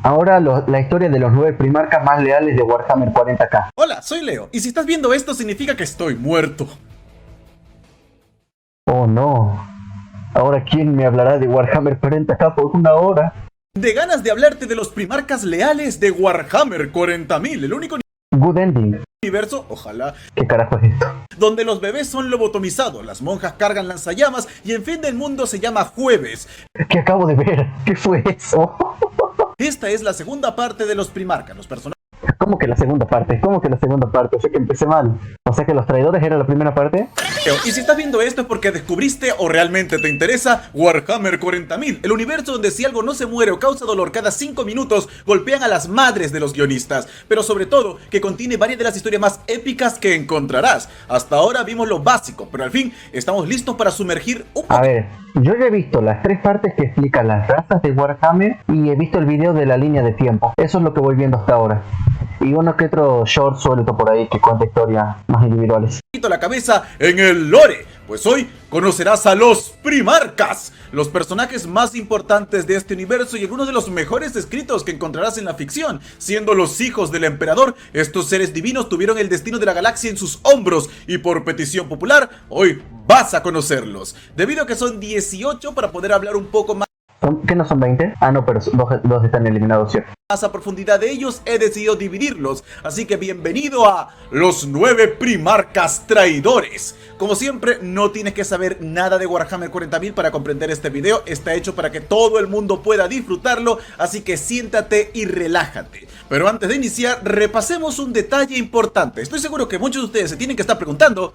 Ahora la historia de los 9 primarcas más leales de Warhammer 40k. Hola, soy Leo, y si estás viendo esto significa que estoy muerto. Oh no. Ahora ¿quién me hablará de Warhammer 40k por una hora? De ganas de hablarte de los primarcas leales de Warhammer 40.000, el único Good ending. universo, ojalá, ¿Qué carajo es esto? donde los bebés son lobotomizados, las monjas cargan lanzallamas y el fin del mundo se llama Jueves. ¿Qué acabo de ver? ¿Qué fue eso? Esta es la segunda parte de los primarcas, los personajes. ¿Cómo que la segunda parte? ¿Cómo que la segunda parte? O sea que empecé mal. O sea que los traidores era la primera parte. Y si estás viendo esto es porque descubriste o realmente te interesa Warhammer 40.000, el universo donde si algo no se muere o causa dolor cada 5 minutos, golpean a las madres de los guionistas, pero sobre todo que contiene varias de las historias más épicas que encontrarás. Hasta ahora vimos lo básico, pero al fin estamos listos para sumergir un poco. A ver, yo ya he visto las 3 partes que explican las razas de Warhammer y he visto el video de la línea de tiempo. Eso es lo que voy viendo hasta ahora. Y uno que otro short suelto por ahí que cuenta historias más individuales. La cabeza en el lore, pues hoy conocerás a los primarcas, los personajes más importantes de este universo y algunos de los mejores escritos que encontrarás en la ficción. Siendo los hijos del emperador, estos seres divinos tuvieron el destino de la galaxia en sus hombros y por petición popular, hoy vas a conocerlos. Debido a que son 18 para poder hablar un poco más ¿Qué no son 20? Ah, no, pero dos están eliminados, ¿cierto? a profundidad de ellos, he decidido dividirlos, así que bienvenido a los 9 primarcas traidores. Como siempre, no tienes que saber nada de Warhammer 40.000 para comprender este video, está hecho para que todo el mundo pueda disfrutarlo, así que siéntate y relájate. Pero antes de iniciar, repasemos un detalle importante. Estoy seguro que muchos de ustedes se tienen que estar preguntando: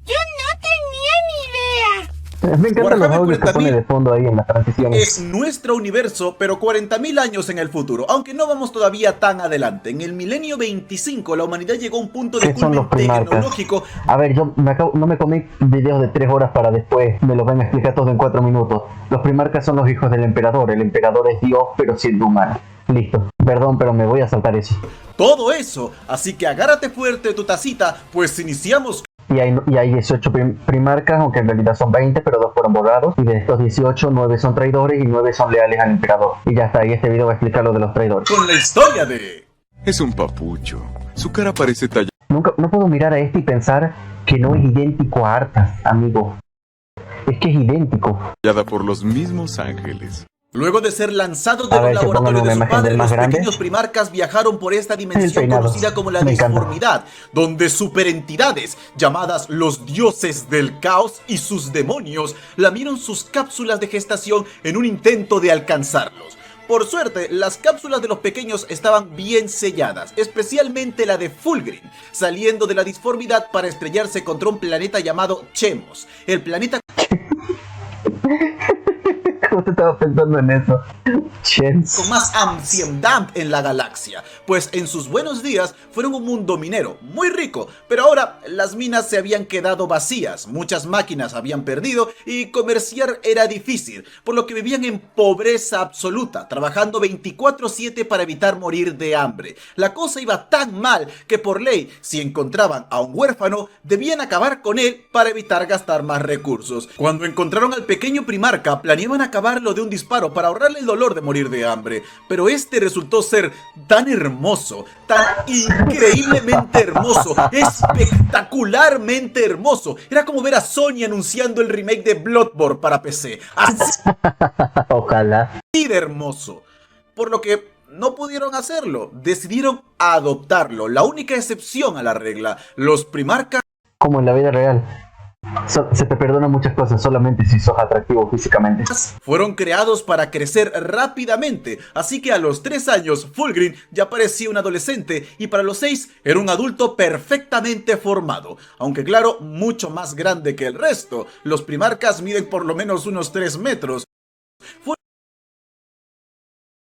Yo no tenía ni idea. Me encantan los Warhammer audios que pone de fondo ahí en las transiciones. es nuestro universo, pero 40.000 años en el futuro, aunque no vamos todavía tan adelante. En el milenio 25, la humanidad llegó a un punto de ¿Qué son los culmen primarcas? tecnológico. A ver, yo no me comí videos de 3 horas para después me los van a explicar todo en 4 minutos. Los primarcas son los hijos del emperador. El emperador es Dios, pero siendo humano. Listo. Perdón, pero me voy a saltar eso. Todo eso, así que agárrate fuerte de tu tacita, pues iniciamos. Y hay 18 primarcas, aunque en realidad son 20, pero 2 fueron borrados. Y de estos 18, 9 son traidores y 9 son leales al emperador. Y ya está, y este video va a explicar lo de los traidores. Con la historia de... Es un papucho. Su cara parece tallada No puedo mirar a este y pensar que no es idéntico a Arthas, amigo. Es que es idéntico. por los mismos ángeles. Luego de ser lanzados A de ver, un que pongan laboratorio una de su imagen padre, del más los grande. pequeños primarcas viajaron por esta El dimensión peinado. conocida como la Me encanta. disformidad, donde superentidades, llamadas los dioses del caos y sus demonios, lamieron sus cápsulas de gestación en un intento de alcanzarlos. Por suerte, las cápsulas de los pequeños estaban bien selladas, especialmente la de Fulgrim, saliendo de la disformidad para estrellarse contra un planeta llamado Chemos. El planeta ¿Cómo te estaba pensando en eso? Chens. con más anciendad en la galaxia, pues en sus buenos días fueron un mundo minero muy rico, pero ahora las minas se habían quedado vacías, muchas máquinas habían perdido y comerciar era difícil, por lo que vivían en pobreza absoluta, trabajando 24/7 para evitar morir de hambre. La cosa iba tan mal que por ley, si encontraban a un huérfano, debían acabar con él para evitar gastar más recursos. Cuando encontraron al pequeño primarca, planeaban acabarlo de un disparo para ahorrarle el dolor de morir de hambre, pero este resultó ser tan hermoso, tan increíblemente hermoso, espectacularmente hermoso. Era como ver a Sony anunciando el remake de Bloodborne para PC, así Ojalá. de hermoso, por lo que no pudieron hacerlo, decidieron adoptarlo. La única excepción a la regla, los primarcas Como en la vida real. Se te perdonan muchas cosas solamente si sos atractivo físicamente. fueron creados para crecer rápidamente, así que a los 3 años Fulgrim ya parecía un adolescente y para los 6 era un adulto perfectamente formado, aunque claro, mucho más grande que el resto. Los primarcas miden por lo menos unos 3 metros.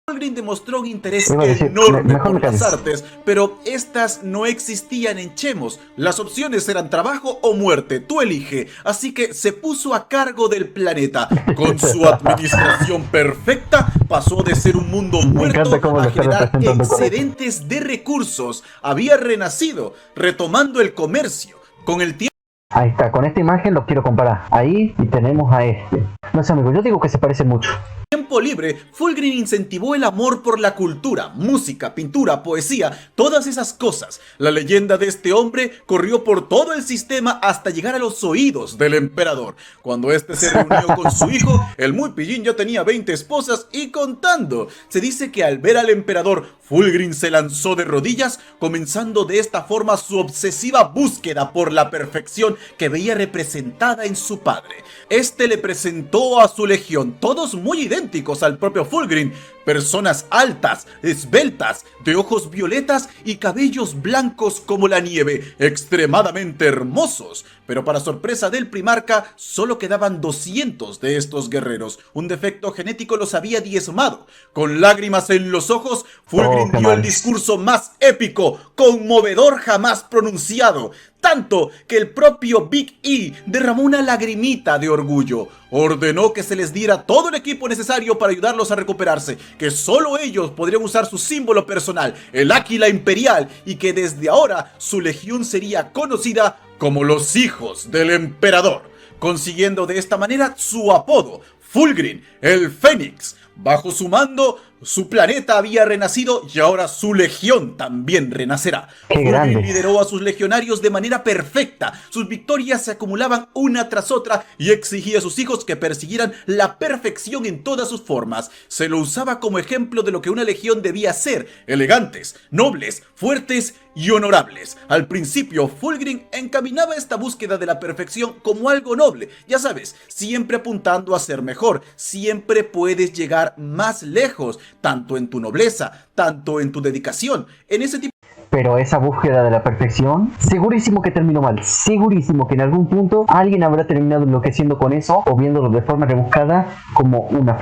Fulgrim demostró un interés Iba a decir, enorme mejor me por las calles. artes, pero estas no existían en Chemos. Las opciones eran trabajo o muerte, tú elige, así que se puso a cargo del planeta. Con su administración perfecta, pasó de ser un mundo muerto encanta cómo lo a está generar representando con excedentes de recursos. Había renacido, retomando el comercio. Con el tiempo Ahí está, con esta imagen lo quiero comparar. Ahí y tenemos a este. No sé, amigo, yo digo que se parece mucho. Tiempo libre, Fulgrim incentivó el amor por la cultura, música, pintura, poesía, todas esas cosas. La leyenda de este hombre corrió por todo el sistema hasta llegar a los oídos del emperador. Cuando este se reunió con su hijo, el muy pillín ya tenía 20 esposas y contando. Se dice que al ver al emperador, Fulgrim se lanzó de rodillas, comenzando de esta forma su obsesiva búsqueda por la perfección que veía representada en su padre. Este le presentó a su legión, todos muy idénticos al propio Fulgrim, personas altas, esbeltas, de ojos violetas y cabellos blancos como la nieve, extremadamente hermosos. Pero para sorpresa del primarca, solo quedaban 200 de estos guerreros. Un defecto genético los había diezmado. Con lágrimas en los ojos, Fulgrim dio el discurso más épico, conmovedor jamás pronunciado. Tanto que el propio Big E derramó una lagrimita de orgullo. Ordenó que se les diera todo el equipo necesario para ayudarlos a recuperarse, que solo ellos podrían usar su símbolo personal, el águila imperial, y que desde ahora su legión sería conocida como los hijos del emperador, consiguiendo de esta manera su apodo, Fulgrim, el Fénix. Bajo su mando, su planeta había renacido y ahora su legión también renacerá. Fulgrim lideró a sus legionarios de manera perfecta. Sus victorias se acumulaban una tras otra y exigía a sus hijos que persiguieran la perfección en todas sus formas. Se lo usaba como ejemplo de lo que una legión debía ser: elegantes, nobles, fuertes y honorables. Al principio, Fulgrim encaminaba esta búsqueda de la perfección como algo noble. Ya sabes, siempre apuntando a ser mejor. Siempre puedes llegar más lejos, tanto en tu nobleza, tanto en tu dedicación, en ese tipo. Pero esa búsqueda de la perfección, segurísimo que terminó mal, segurísimo que en algún punto alguien habrá terminado enloqueciendo con eso o viéndolo de forma rebuscada como de una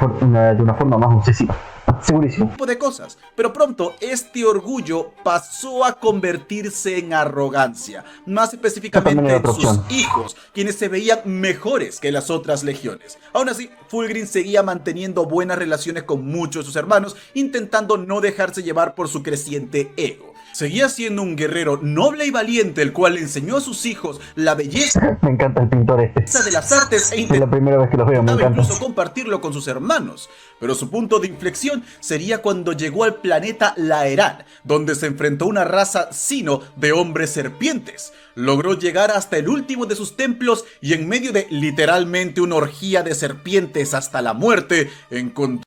forma más obsesiva. Segurísimo. De cosas, pero pronto este orgullo pasó a convertirse en arrogancia, más específicamente en sus hijos, quienes se veían mejores que las otras legiones. Aún así, Fulgrim seguía manteniendo buenas relaciones con muchos de sus hermanos, intentando no dejarse llevar por su creciente ego. Seguía siendo un guerrero noble y valiente, el cual le enseñó a sus hijos la belleza. Me encanta el pintor este. De las artes e es la primera vez que lo veo, me encanta. Incluso compartirlo con sus hermanos. Pero su punto de inflexión sería cuando llegó al planeta Laeran, donde se enfrentó a una raza sino de hombres serpientes. Logró llegar hasta el último de sus templos y en medio de literalmente una orgía de serpientes hasta la muerte, encontró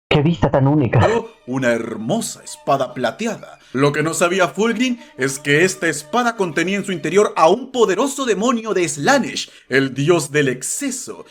¡qué vista tan única! Una hermosa espada plateada. Lo que no sabía Fulgrim es que esta espada contenía en su interior a un poderoso demonio de Slaanesh, el dios del exceso.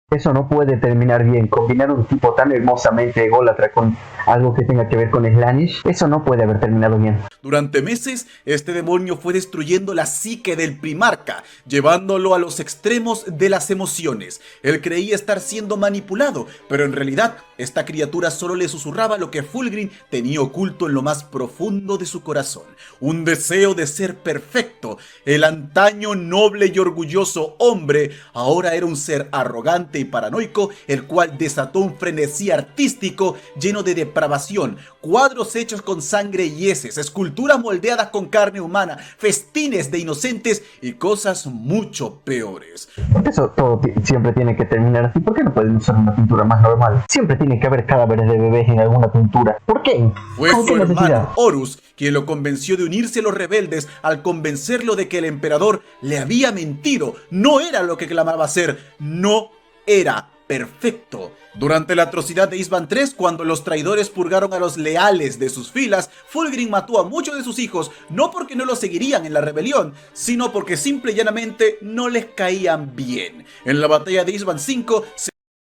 Eso no puede terminar bien. Combinar un tipo tan hermosamente ególatra con algo que tenga que ver con Slaanesh, eso no puede haber terminado bien. Durante meses, este demonio fue destruyendo la psique del primarca, llevándolo a los extremos de las emociones. Él creía estar siendo manipulado, pero en realidad, esta criatura solo le susurraba lo que Fulgrim tenía oculto en lo más profundo de su corazón. Un deseo de ser perfecto. El antaño noble y orgulloso hombre ahora era un ser arrogante y paranoico, el cual desató un frenesí artístico lleno de depravación, cuadros hechos con sangre y heces, esculturas moldeadas con carne humana, festines de inocentes y cosas mucho peores. Eso todo siempre tiene que terminar así. ¿Por qué no pueden usar una pintura más normal? Siempre tiene que haber cadáveres de bebés en alguna pintura. ¿Por qué? Fue su hermano Horus quien lo convenció de unirse a los rebeldes, al convencerlo de que el emperador le había mentido. No era lo que clamaba ser, no era perfecto. Durante la atrocidad de Isban III, cuando los traidores purgaron a los leales de sus filas, Fulgrim mató a muchos de sus hijos, no porque no los seguirían en la rebelión, sino porque simple y llanamente no les caían bien. En la batalla de Isban V,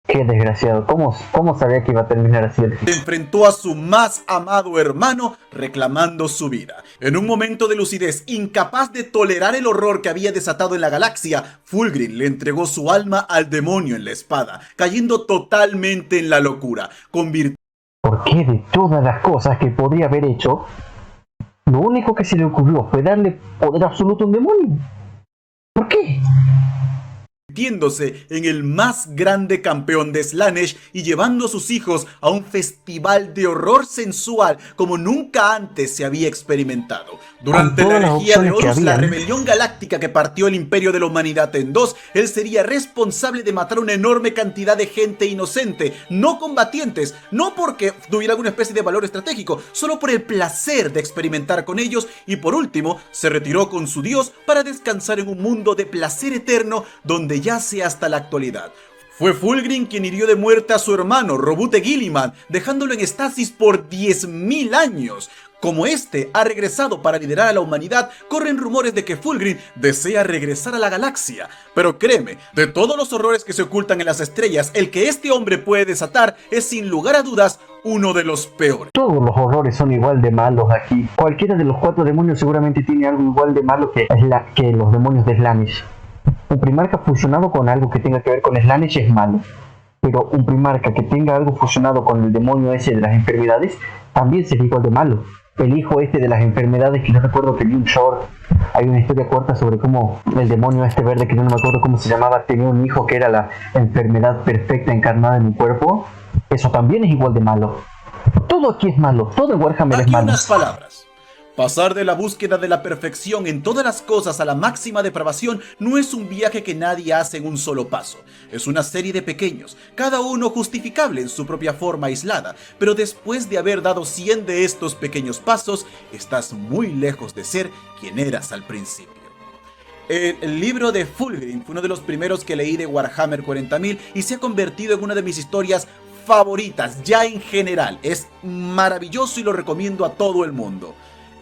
¡qué desgraciado! ¿Cómo sabía que iba a terminar así? Se enfrentó a su más amado hermano reclamando su vida. En un momento de lucidez, incapaz de tolerar el horror que había desatado en la galaxia, Fulgrim le entregó su alma al demonio en la espada, cayendo totalmente en la locura. ¿Por qué de todas las cosas que podría haber hecho, lo único que se le ocurrió fue darle poder absoluto a un demonio? ¿Por qué? convirtiéndose en el más grande campeón de Slaanesh y llevando a sus hijos a un festival de horror sensual como nunca antes se había experimentado. Durante la herejía de Horus, la rebelión galáctica que partió el imperio de la humanidad en dos, él sería responsable de matar una enorme cantidad de gente inocente, no combatientes, no porque tuviera alguna especie de valor estratégico, solo por el placer de experimentar con ellos, y por último, se retiró con su dios para descansar en un mundo de placer eterno donde yace hasta la actualidad. Fue Fulgrim quien hirió de muerte a su hermano, Robute Guilliman, dejándolo en estasis por 10.000 años. Como este ha regresado para liderar a la humanidad, corren rumores de que Fulgrim desea regresar a la galaxia. Pero créeme, de todos los horrores que se ocultan en las estrellas, el que este hombre puede desatar es sin lugar a dudas uno de los peores. Todos los horrores son igual de malos aquí. Cualquiera de los 4 demonios seguramente tiene algo igual de malo que los demonios de Slaanesh. Un primarca fusionado con algo que tenga que ver con Slaanesh es malo. Pero un primarca que tenga algo fusionado con el demonio ese de las enfermedades también sería igual de malo. El hijo este de las enfermedades, que no recuerdo, que vi un short, hay una historia corta sobre cómo el demonio este verde, que no me acuerdo cómo se llamaba, tenía un hijo que era la enfermedad perfecta encarnada en un cuerpo. Eso también es igual de malo. Todo aquí es malo, todo en Warhammer es malo. Aquí unas palabras. Pasar de la búsqueda de la perfección en todas las cosas a la máxima depravación no es un viaje que nadie hace en un solo paso. Es una serie de pequeños, cada uno justificable en su propia forma aislada, pero después de haber dado 100 de estos pequeños pasos, estás muy lejos de ser quien eras al principio. El libro de Fulgrim fue uno de los primeros que leí de Warhammer 40.000 y se ha convertido en una de mis historias favoritas ya en general. Es maravilloso y lo recomiendo a todo el mundo.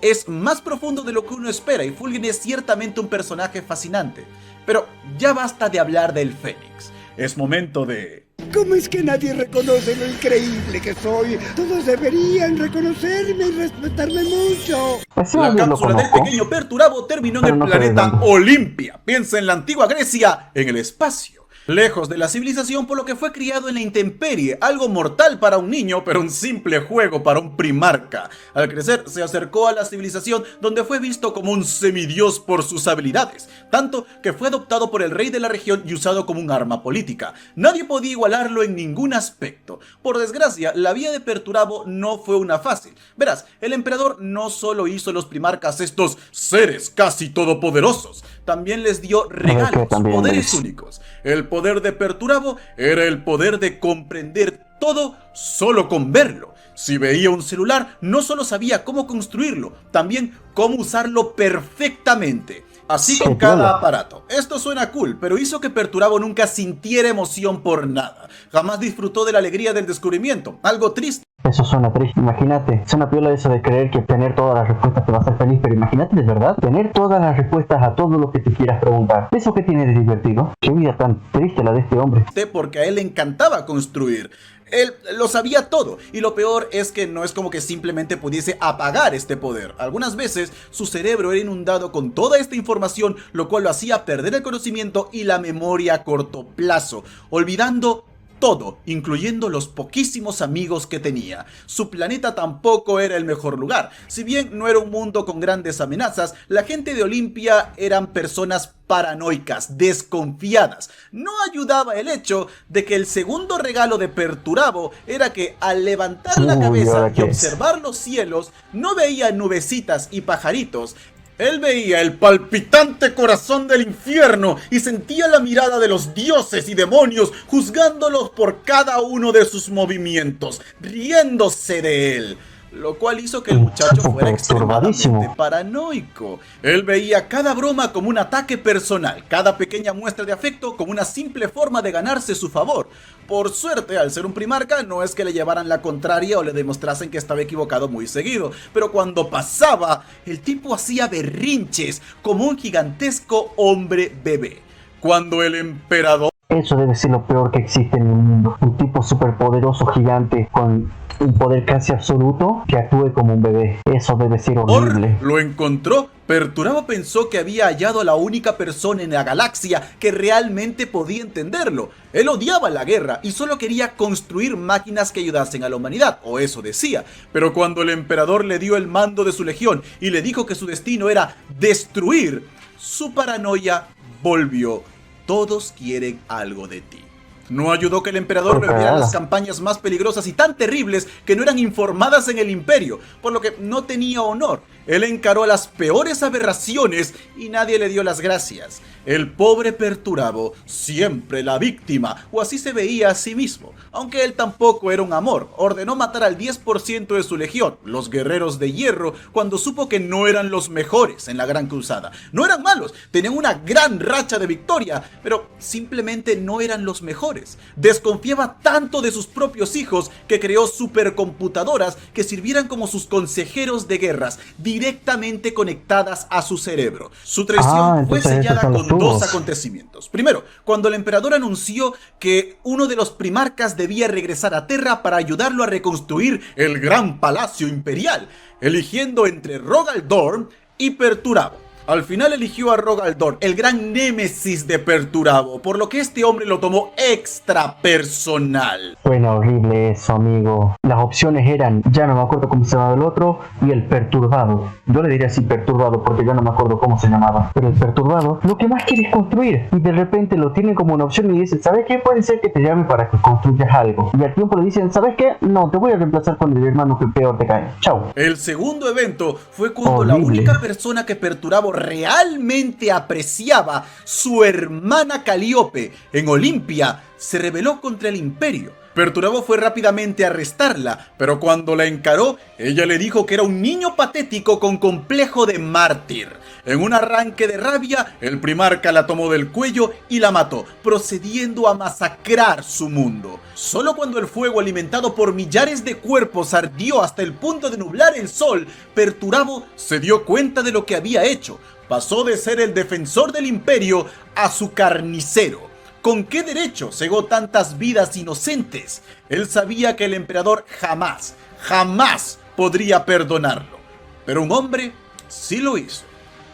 Es más profundo de lo que uno espera y Fulgrim es ciertamente un personaje fascinante. Pero ya basta de hablar del Fénix. Es momento de... ¿Cómo es que nadie reconoce lo increíble que soy? Todos deberían reconocerme y respetarme mucho. La cápsula del pequeño Perturabo terminó en el planeta Olimpia. Piensa en la antigua Grecia, en el espacio. Lejos de la civilización, por lo que fue criado en la intemperie, algo mortal para un niño, pero un simple juego para un primarca. Al crecer, se acercó a la civilización, donde fue visto como un semidios por sus habilidades, tanto que fue adoptado por el rey de la región y usado como un arma política. Nadie podía igualarlo en ningún aspecto. Por desgracia, la vida de Perturabo no fue una fácil. Verás, el emperador no solo hizo los primarcas estos seres casi todopoderosos, también les dio regalos, poderes únicos. El poder de Perturabo era el poder de comprender todo solo con verlo. Si veía un celular, no solo sabía cómo construirlo, también cómo usarlo perfectamente. Así con cada aparato. Esto suena cool, pero hizo que Perturabo nunca sintiera emoción por nada. Jamás disfrutó de la alegría del descubrimiento, algo triste. Eso suena triste, imagínate, suena piola eso de creer que tener todas las respuestas te va a hacer feliz, pero imagínate de verdad, tener todas las respuestas a todo lo que te quieras preguntar. ¿Eso qué tiene de divertido? Qué vida tan triste la de este hombre. Porque a él le encantaba construir. Él lo sabía todo, y lo peor es que no es como que simplemente pudiese apagar este poder. Algunas veces su cerebro era inundado con toda esta información, lo cual lo hacía perder el conocimiento y la memoria a corto plazo, olvidando todo, incluyendo los poquísimos amigos que tenía. Su planeta tampoco era el mejor lugar. Si bien no era un mundo con grandes amenazas, la gente de Olimpia eran personas paranoicas, desconfiadas. No ayudaba el hecho de que el segundo regalo de Perturabo era que al levantar la cabeza y observar los cielos, no veía nubecitas y pajaritos. Él veía el palpitante corazón del infierno y sentía la mirada de los dioses y demonios juzgándolos por cada uno de sus movimientos, riéndose de él. Lo cual hizo que el muchacho fuera extremadamente paranoico. Él veía cada broma como un ataque personal, cada pequeña muestra de afecto como una simple forma de ganarse su favor. Por suerte, al ser un primarca, no es que le llevaran la contraria o le demostrasen que estaba equivocado muy seguido, pero cuando pasaba, el tipo hacía berrinches como un gigantesco hombre bebé. Cuando el emperador... Eso debe ser lo peor que existe en el mundo. Un tipo superpoderoso gigante con un poder casi absoluto que actúe como un bebé. Eso debe ser horrible. Lo encontró. Perturabo pensó que había hallado a la única persona en la galaxia que realmente podía entenderlo. Él odiaba la guerra y solo quería construir máquinas que ayudasen a la humanidad, o eso decía. Pero cuando el emperador le dio el mando de su legión y le dijo que su destino era destruir, su paranoia volvió todos quieren algo de ti. No ayudó que el emperador previera las campañas más peligrosas y tan terribles que no eran informadas en el imperio, por lo que no tenía honor. Él encaró a las peores aberraciones y nadie le dio las gracias. El pobre Perturabo, siempre la víctima, o así se veía a sí mismo. Aunque él tampoco era un amor, ordenó matar al 10% de su legión, los guerreros de hierro, cuando supo que no eran los mejores en la Gran Cruzada. No eran malos, tenían una gran racha de victoria, pero simplemente no eran los mejores. Desconfiaba tanto de sus propios hijos que creó supercomputadoras que sirvieran como sus consejeros de guerras, directamente conectadas a su cerebro. Su traición fue sellada con dos acontecimientos. Primero, cuando el emperador anunció que uno de los primarcas debía regresar a Terra para ayudarlo a reconstruir el gran palacio imperial, eligiendo entre Rogal Dorn y Perturabo. Al final eligió a Rogal Dorn, el gran némesis de Perturabo, por lo que este hombre lo tomó extra personal. Bueno, horrible eso, amigo. Las opciones eran, ya no me acuerdo cómo se llamaba el otro, y el Perturbado. Yo le diría así Perturbado porque ya no me acuerdo cómo se llamaba. Pero el Perturbado, lo que más quiere es construir. Y de repente lo tienen como una opción y dicen, ¿sabes qué? Puede ser que te llame para que construyas algo. Y al tiempo le dicen, ¿sabes qué? No, te voy a reemplazar con el hermano que peor te cae. Chao. El segundo evento fue cuando la única persona que Perturabo realmente apreciaba, su hermana Calíope, en Olimpia, se rebeló contra el imperio. Perturabo fue rápidamente a arrestarla, pero cuando la encaró, ella le dijo que era un niño patético con complejo de mártir. En un arranque de rabia, el primarca la tomó del cuello y la mató, procediendo a masacrar su mundo. Solo cuando el fuego alimentado por millares de cuerpos ardió hasta el punto de nublar el sol, Perturabo se dio cuenta de lo que había hecho. Pasó de ser el defensor del imperio a su carnicero. ¿Con qué derecho cegó tantas vidas inocentes? Él sabía que el emperador jamás podría perdonarlo. Pero un hombre sí lo hizo.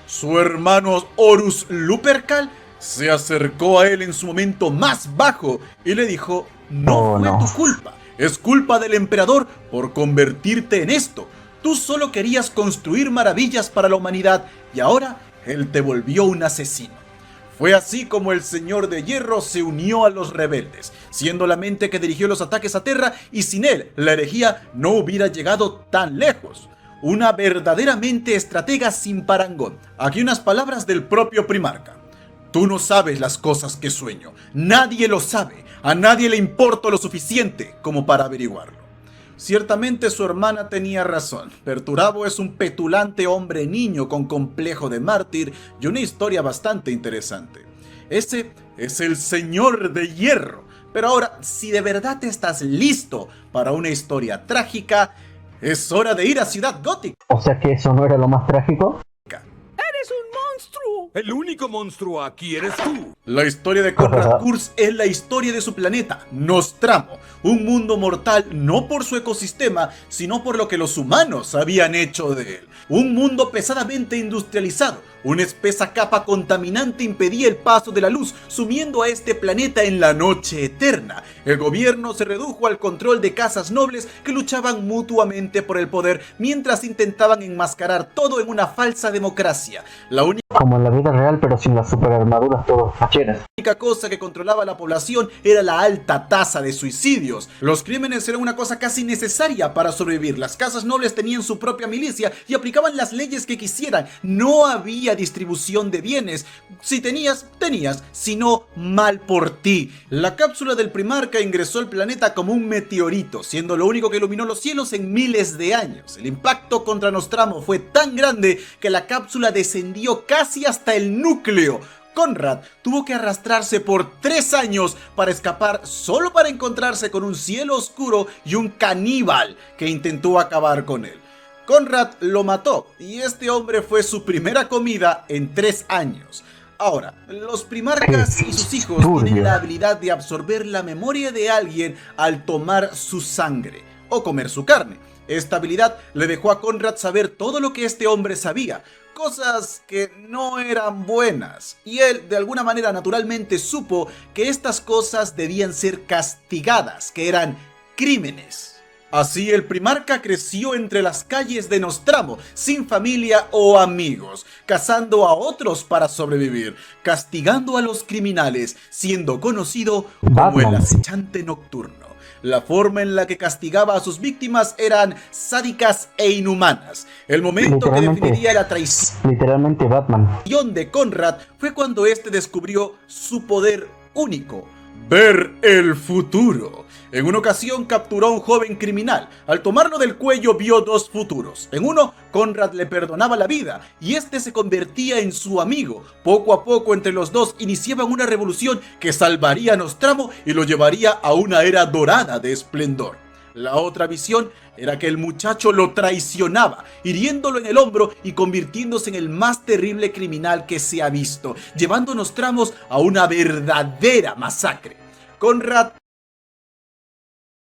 Su hermano Horus Lupercal se acercó a él en su momento más bajo y le dijo, no fue tu culpa, es culpa del emperador por convertirte en esto. Tú solo querías construir maravillas para la humanidad y ahora él te volvió un asesino. Fue así como el Señor de Hierro se unió a los rebeldes, siendo la mente que dirigió los ataques a Terra, y sin él, la herejía no hubiera llegado tan lejos. Una verdaderamente estratega sin parangón. Aquí unas palabras del propio primarca. Tú no sabes las cosas que sueño. Nadie lo sabe. A nadie le importa lo suficiente como para averiguarlo. Ciertamente su hermana tenía razón. Perturabo es un petulante hombre niño con complejo de mártir y una historia bastante interesante. Ese es el Señor de Hierro. Pero ahora, si de verdad estás listo para una historia trágica, es hora de ir a Ciudad Gótica. O sea que eso no era lo más trágico. ¡Eres un monstruo! El único monstruo aquí eres tú. La historia de Konrad Curze es la historia de su planeta, Nostramo, un mundo mortal no por su ecosistema, sino por lo que los humanos habían hecho de él. Un mundo pesadamente industrializado, una espesa capa contaminante impedía el paso de la luz, sumiendo a este planeta en la noche eterna. El gobierno se redujo al control de casas nobles que luchaban mutuamente por el poder, mientras intentaban enmascarar todo en una falsa democracia. La única como en la vida real, pero sin las superarmaduras todas facheras. La única cosa que controlaba la población era la alta tasa de suicidios. Los crímenes eran una cosa casi necesaria para sobrevivir. Las casas nobles tenían su propia milicia y aplicaban las leyes que quisieran. No había distribución de bienes. Si tenías, si no, mal por ti. La cápsula del primarca ingresó al planeta como un meteorito, siendo lo único que iluminó los cielos en miles de años. El impacto contra Nostramo fue tan grande que la cápsula descendió casi hasta el núcleo. Konrad tuvo que arrastrarse por 3 años para escapar, solo para encontrarse con un cielo oscuro y un caníbal que intentó acabar con él. Konrad lo mató y este hombre fue su primera comida en 3 años. Ahora, los primarcas y sus hijos tienen la habilidad de absorber la memoria de alguien al tomar su sangre o comer su carne. Esta habilidad le dejó a Konrad saber todo lo que este hombre sabía, cosas que no eran buenas, y él de alguna manera naturalmente supo que estas cosas debían ser castigadas, que eran crímenes. Así el primarca creció entre las calles de Nostramo, sin familia o amigos, cazando a otros para sobrevivir, castigando a los criminales, siendo conocido como el acechante nocturno. La forma en la que castigaba a sus víctimas eran sádicas e inhumanas. El momento que definiría la traición Literalmente Batman. de Conrad fue cuando este descubrió su poder único: ver el futuro. En una ocasión capturó a un joven criminal. Al tomarlo del cuello vio dos futuros. En uno, Conrad le perdonaba la vida y este se convertía en su amigo. Poco a poco entre los dos iniciaban una revolución que salvaría a Nostramo y lo llevaría a una era dorada de esplendor. La otra visión era que el muchacho lo traicionaba, hiriéndolo en el hombro y convirtiéndose en el más terrible criminal que se ha visto, llevando a Nostramo a una verdadera masacre. Conrad...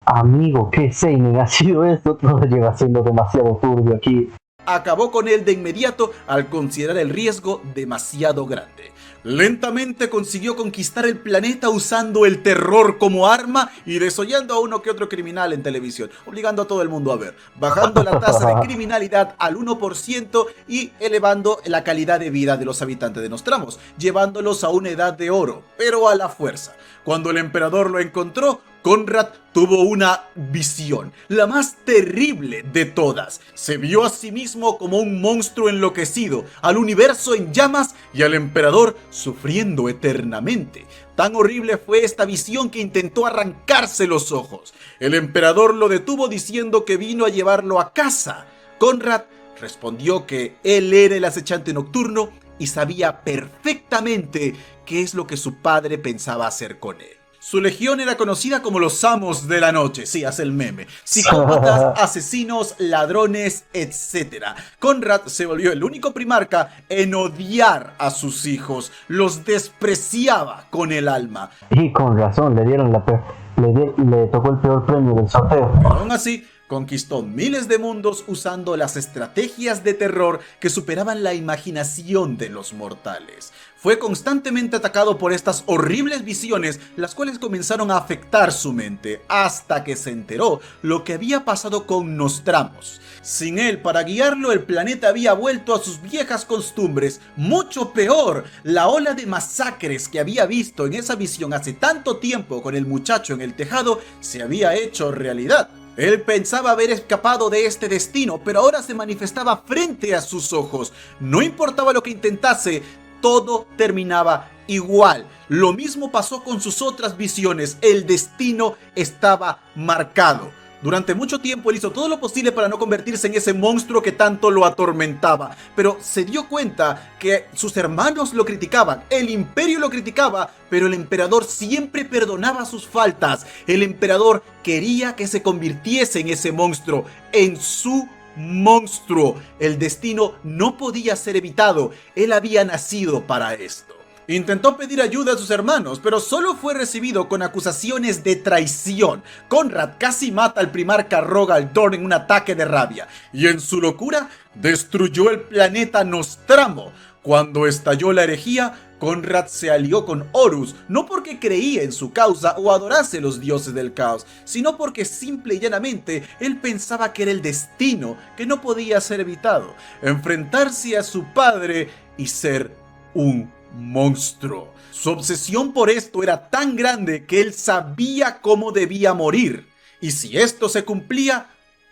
Amigo, qué seinen ha sido esto, todo lleva siendo demasiado turbio aquí. acabó con él de inmediato al considerar el riesgo demasiado grande. Lentamente consiguió conquistar el planeta usando el terror como arma y desollando a uno que otro criminal en televisión, obligando a todo el mundo a ver, bajando la tasa de criminalidad al 1% y elevando la calidad de vida de los habitantes de Nostramo, llevándolos a una edad de oro, pero a la fuerza. Cuando el emperador lo encontró, Conrad tuvo una visión, la más terrible de todas. Se vio a sí mismo como un monstruo enloquecido, al universo en llamas y al emperador sufriendo eternamente. Tan horrible fue esta visión que intentó arrancarse los ojos. El emperador lo detuvo diciendo que vino a llevarlo a casa. Conrad respondió que él era el acechante nocturno y sabía perfectamente qué es lo que su padre pensaba hacer con él. Su legión era conocida como los amos de la noche, sí, hace el meme, psicópatas, asesinos, ladrones, etc. Conrad se volvió el único primarca en odiar a sus hijos, los despreciaba con el alma. Y con razón, le tocó el peor premio del sorteo. Pero aún así, conquistó miles de mundos usando las estrategias de terror que superaban la imaginación de los mortales. Fue constantemente atacado por estas horribles visiones, las cuales comenzaron a afectar su mente, hasta que se enteró lo que había pasado con Nostramo. Sin él para guiarlo, el planeta había vuelto a sus viejas costumbres. Mucho peor, la ola de masacres que había visto en esa visión hace tanto tiempo con el muchacho en el tejado se había hecho realidad. Él pensaba haber escapado de este destino, pero ahora se manifestaba frente a sus ojos. No importaba lo que intentase, todo terminaba igual. Lo mismo pasó con sus otras visiones. El destino estaba marcado. Durante mucho tiempo él hizo todo lo posible para no convertirse en ese monstruo que tanto lo atormentaba, pero se dio cuenta que sus hermanos lo criticaban, el imperio lo criticaba, pero el emperador siempre perdonaba sus faltas. El emperador quería que se convirtiese en ese monstruo, en su monstruo. El destino no podía ser evitado, él había nacido para esto. Intentó pedir ayuda a sus hermanos, pero solo fue recibido con acusaciones de traición. Conrad casi mata al primarca Rogal Dorn en un ataque de rabia, y en su locura destruyó el planeta Nostramo. Cuando estalló la herejía, Conrad se alió con Horus, no porque creía en su causa o adorase a los dioses del caos, sino porque simple y llanamente él pensaba que era el destino que no podía ser evitado, enfrentarse a su padre y ser un monstruo. Su obsesión por esto era tan grande que él sabía cómo debía morir, y si esto se cumplía,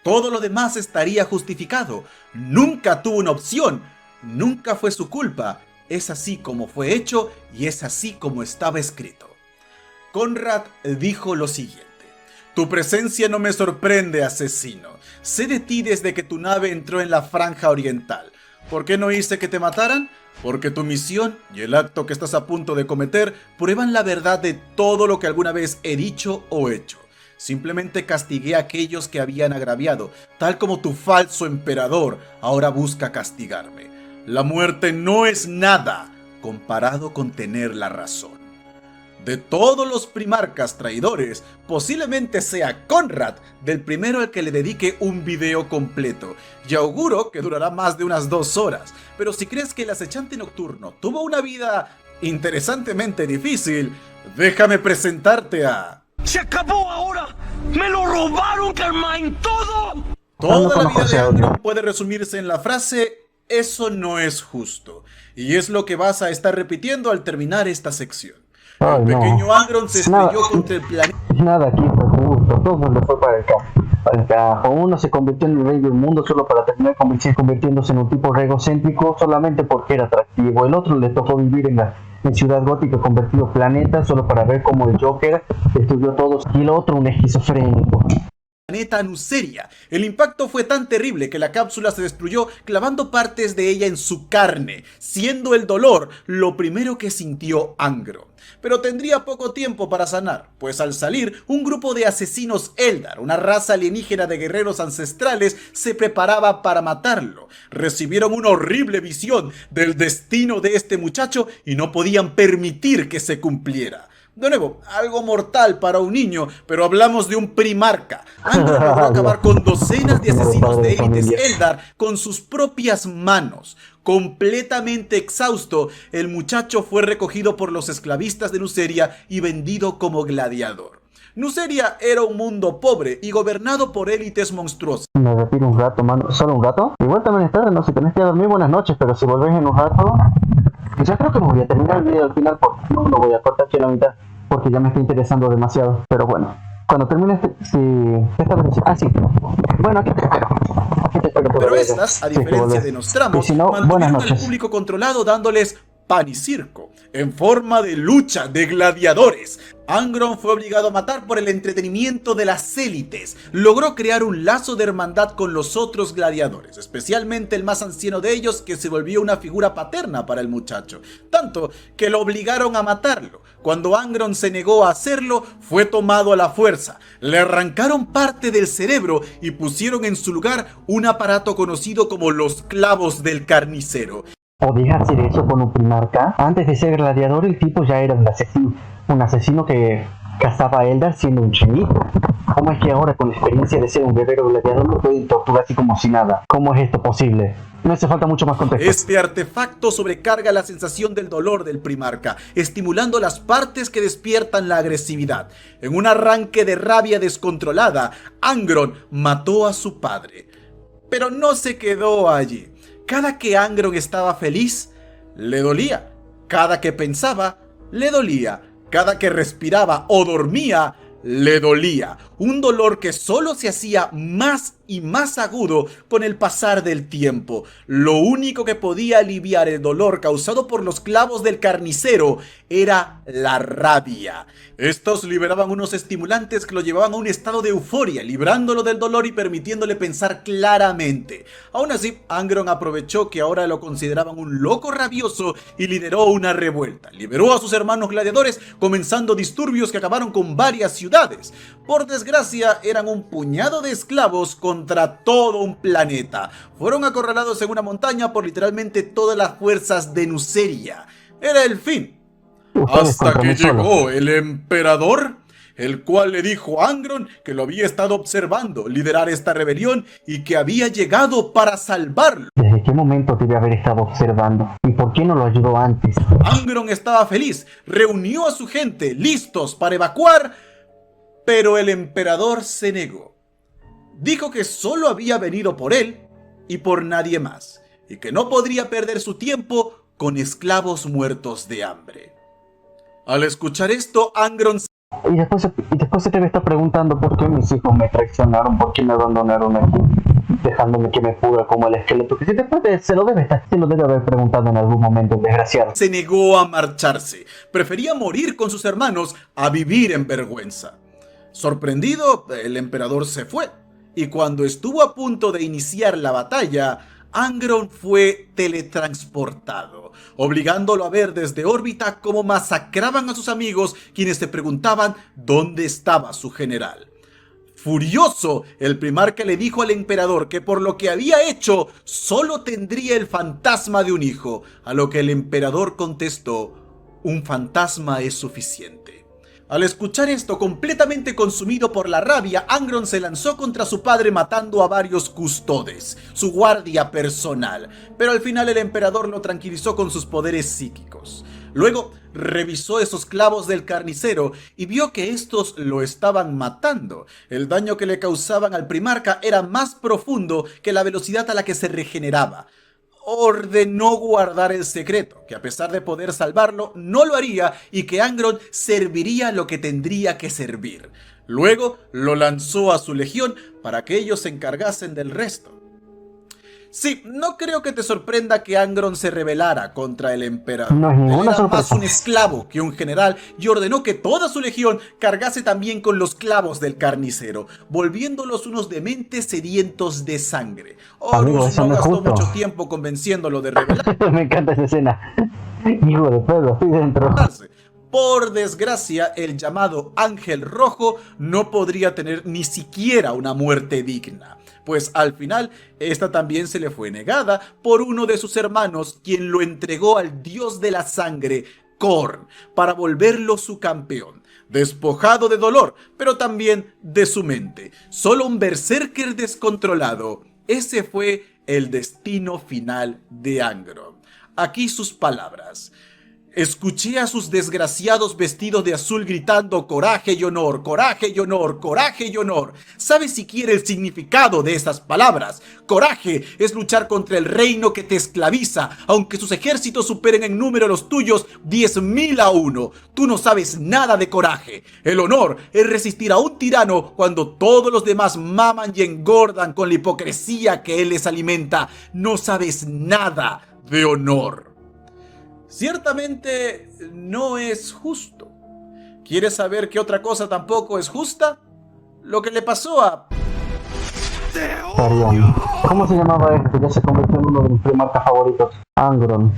todo lo demás estaría justificado. Nunca tuvo una opción, nunca fue su culpa. Es así como fue hecho y es así como estaba escrito. Conrad dijo lo siguiente: tu presencia no me sorprende, asesino. Sé de ti desde que tu nave entró en la franja oriental. ¿Por qué no hice que te mataran? Porque tu misión y el acto que estás a punto de cometer prueban la verdad de todo lo que alguna vez he dicho o hecho. Simplemente castigué a aquellos que habían agraviado, tal como tu falso emperador ahora busca castigarme. La muerte no es nada comparado con tener la razón. De todos los primarcas traidores, posiblemente sea Conrad del primero al que le dedique un video completo, y auguro que durará más de unas 2 horas. Pero si crees que el acechante nocturno tuvo una vida interesantemente difícil, déjame presentarte a ¡Se acabó ahora! ¡Me lo robaron, Carmine! ¡Todo! Toda la vida de Angron puede resumirse en la frase: eso no es justo. Y es lo que vas a estar repitiendo al terminar esta sección. El pequeño Angron se estrelló contra el planeta. Nada aquí fue justo, todo le fue para el carajo. Uno se convirtió en el rey del mundo solo para terminar convirtiéndose en un tipo egocéntrico solamente porque era atractivo. El otro le tocó vivir en Ciudad Gótica convertido planeta solo para ver cómo el Joker destruyó a todos. Y el otro un esquizofrénico. Planeta Nuceria. El impacto fue tan terrible que la cápsula se destruyó clavando partes de ella en su carne, siendo el dolor lo primero que sintió Angron. Pero tendría poco tiempo para sanar, pues al salir, un grupo de asesinos Eldar, una raza alienígena de guerreros ancestrales, se preparaba para matarlo. Recibieron una horrible visión del destino de este muchacho y no podían permitir que se cumpliera. De nuevo, algo mortal para un niño, pero hablamos de un primarca. Angron logró acabar con docenas de asesinos de élites Eldar con sus propias manos. Completamente exhausto, el muchacho fue recogido por los esclavistas de Nuceria y vendido como gladiador. Nuceria era un mundo pobre y gobernado por élites monstruosas. Me retiro un rato, mano. ¿Solo un rato? Igual también es tarde, no sé, tenés que dormir, buenas noches, pero si volvés en un rato... Ya creo que me voy a terminar el video al final porque no lo voy a cortar aquí a la mitad porque ya me está interesando demasiado. Pero bueno, cuando termine esta versión... Ah, sí. Bueno, aquí te espero. Pero estas, a diferencia de Nostramos, si no, mantuvieron al público controlado dándoles pan y circo, en forma de lucha de gladiadores. Angron fue obligado a matar por el entretenimiento de las élites. Logró crear un lazo de hermandad con los otros gladiadores, especialmente el más anciano de ellos, que se volvió una figura paterna para el muchacho, tanto que lo obligaron a matarlo. Cuando Angron se negó a hacerlo, fue tomado a la fuerza. Le arrancaron parte del cerebro y pusieron en su lugar un aparato conocido como los clavos del carnicero. ¿Podías hacer eso con un primarca? Antes de ser gladiador, el tipo ya era un asesino que cazaba a Eldar siendo un chinito. ¿Cómo es que ahora, con la experiencia de ser un guerrero gladiador, lo pueden torturar así como si nada? ¿Cómo es esto posible? No hace falta mucho más contexto. Este artefacto sobrecarga la sensación del dolor del primarca, estimulando las partes que despiertan la agresividad. En un arranque de rabia descontrolada, Angron mató a su padre. Pero no se quedó allí. Cada que Angron estaba feliz, le dolía. Cada que pensaba, le dolía. Cada que respiraba o dormía, le dolía. Un dolor que solo se hacía más y más agudo con el pasar del tiempo. Lo único que podía aliviar el dolor causado por los clavos del carnicero era la rabia. Estos liberaban unos estimulantes que lo llevaban a un estado de euforia, librándolo del dolor y permitiéndole pensar claramente. Aún así, Angron aprovechó que ahora lo consideraban un loco rabioso y lideró una revuelta. Liberó a sus hermanos gladiadores, comenzando disturbios que acabaron con varias ciudades. Por desgracia, eran un puñado de esclavos contra todo un planeta. Fueron acorralados en una montaña por literalmente todas las fuerzas de Nuceria. Era el fin. Hasta que llegó el emperador, el cual le dijo a Angron que lo había estado observando liderar esta rebelión y que había llegado para salvarlo. ¿Desde qué momento debe haber estado observando? ¿Y por qué no lo ayudó antes? Angron estaba feliz, reunió a su gente listos para evacuar, pero el emperador se negó. Dijo que solo había venido por él y por nadie más, y que no podría perder su tiempo con esclavos muertos de hambre. Al escuchar esto, Angron... Y después se debe estar preguntando por qué mis hijos me traicionaron, por qué me abandonaron aquí, dejándome que me pudra como el esqueleto. Que si después se lo debe haber preguntado en algún momento, desgraciado. Se negó a marcharse. Prefería morir con sus hermanos a vivir en vergüenza. Sorprendido, el emperador se fue. Y cuando estuvo a punto de iniciar la batalla, Angron fue teletransportado, obligándolo a ver desde órbita cómo masacraban a sus amigos, quienes se preguntaban dónde estaba su general. Furioso, el primarca le dijo al emperador que por lo que había hecho, solo tendría el fantasma de un hijo, a lo que el emperador contestó: un fantasma es suficiente. Al escuchar esto, completamente consumido por la rabia, Angron se lanzó contra su padre matando a varios custodes, su guardia personal, pero al final el emperador lo tranquilizó con sus poderes psíquicos. Luego revisó esos clavos del carnicero y vio que estos lo estaban matando. El daño que le causaban al primarca era más profundo que la velocidad a la que se regeneraba. Ordenó guardar el secreto, que a pesar de poder salvarlo, no lo haría y que Angron serviría lo que tendría que servir. Luego lo lanzó a su legión para que ellos se encargasen del resto. Sí, no creo que te sorprenda que Angron se rebelara contra el emperador. No es ninguna Él era sorpresa. más un esclavo que un general y ordenó que toda su legión cargase también con los clavos del carnicero, volviéndolos unos dementes sedientos de sangre. Amigo, Horus eso no no es gastó justo. mucho tiempo convenciéndolo de rebelarse. Me encanta esa escena. Hijo de pedo, estoy dentro. Por desgracia, el llamado Ángel Rojo no podría tener ni siquiera una muerte digna, pues al final esta también se le fue negada por uno de sus hermanos, quien lo entregó al dios de la sangre, Khorne, para volverlo su campeón, despojado de dolor, pero también de su mente. Solo un berserker descontrolado. Ese fue el destino final de Angron. Aquí sus palabras. Escuché a sus desgraciados vestidos de azul gritando coraje y honor, coraje y honor, coraje y honor. ¿Sabes siquiera el significado de esas palabras? Coraje es luchar contra el reino que te esclaviza, aunque sus ejércitos superen en número los tuyos 10.000 a 1. Tú no sabes nada de coraje. El honor es resistir a un tirano cuando todos los demás maman y engordan con la hipocresía que él les alimenta. No sabes nada de honor. Ciertamente no es justo. ¿Quieres saber qué otra cosa tampoco es justa? Lo que le pasó a... Perdón. ¿Cómo se llamaba este? Ya se convirtió en uno de mis primarcas favoritos. Angron.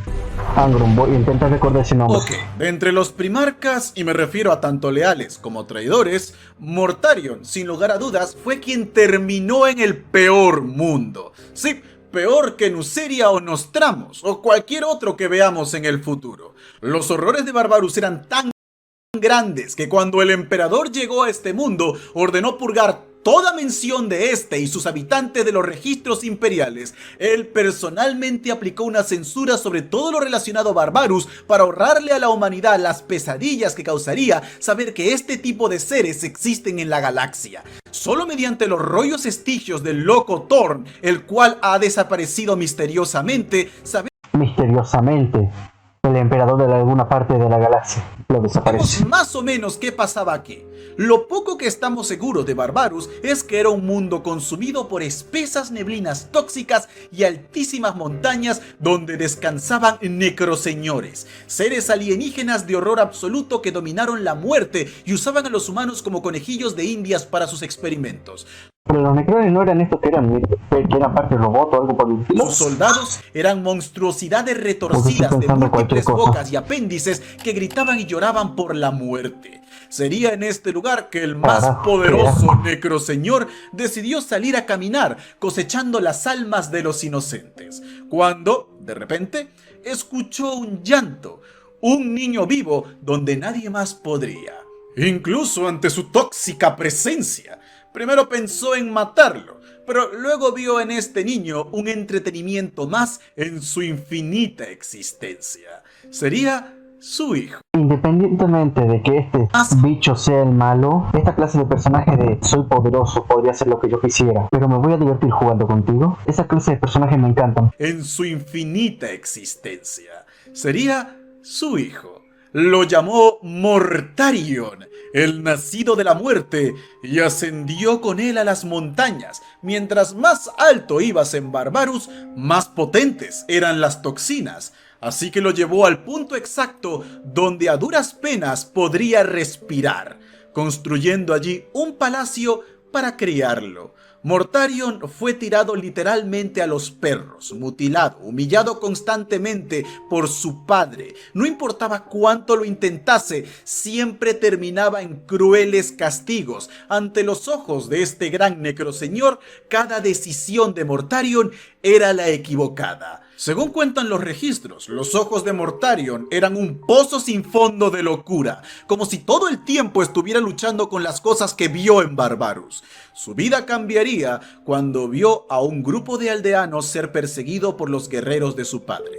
Voy a intentar recordar ese nombre. Ok, de entre los primarcas, y me refiero a tanto leales como traidores, Mortarion, sin lugar a dudas, fue quien terminó en el peor mundo. Sí, peor que Nuceria o Nostramos, o cualquier otro que veamos en el futuro. Los horrores de Barbarus eran tan grandes que cuando el emperador llegó a este mundo, ordenó purgar toda mención de este y sus habitantes de los registros imperiales. Él personalmente aplicó una censura sobre todo lo relacionado a Barbarus para ahorrarle a la humanidad las pesadillas que causaría saber que este tipo de seres existen en la galaxia. Solo mediante los rollos estigios del loco Thorn, el cual ha desaparecido misteriosamente, Misteriosamente, el emperador de alguna parte de la galaxia lo desaparece. sabemos más o menos qué pasaba aquí. Lo poco que estamos seguros de Barbarus es que era un mundo consumido por espesas neblinas tóxicas y altísimas montañas donde descansaban necroseñores, seres alienígenas de horror absoluto que dominaron la muerte y usaban a los humanos como conejillos de indias para sus experimentos. Pero los necrones no eran estos que eran parte del robot o algo por el estilo. Sus soldados eran monstruosidades retorcidas de pensando múltiples cualquier cosa. bocas y apéndices que gritaban y lloraban por la muerte. Sería en este lugar que el más Carajo, poderoso necroseñor decidió salir a caminar, cosechando las almas de los inocentes, cuando, de repente, escuchó un llanto, un niño vivo donde nadie más podría. Incluso ante su tóxica presencia, primero pensó en matarlo, pero luego vio en este niño un entretenimiento más en su infinita existencia. Sería su hijo. Independientemente de que este bicho sea el malo, esta clase de personaje de soy poderoso podría hacer lo que yo quisiera, pero me voy a divertir jugando contigo. Esa clase de personajes me encantan. En su infinita existencia. Sería su hijo. Lo llamó Mortarion, el nacido de la muerte, y ascendió con él a las montañas. Mientras más alto ibas en Barbarus, más potentes eran las toxinas. Así que lo llevó al punto exacto donde a duras penas podría respirar, construyendo allí un palacio para criarlo. Mortarion fue tirado literalmente a los perros, mutilado, humillado constantemente por su padre. No importaba cuánto lo intentase, siempre terminaba en crueles castigos. Ante los ojos de este gran necroseñor, cada decisión de Mortarion era la equivocada. Según cuentan los registros, los ojos de Mortarion eran un pozo sin fondo de locura, como si todo el tiempo estuviera luchando con las cosas que vio en Barbarus. Su vida cambiaría cuando vio a un grupo de aldeanos ser perseguido por los guerreros de su padre.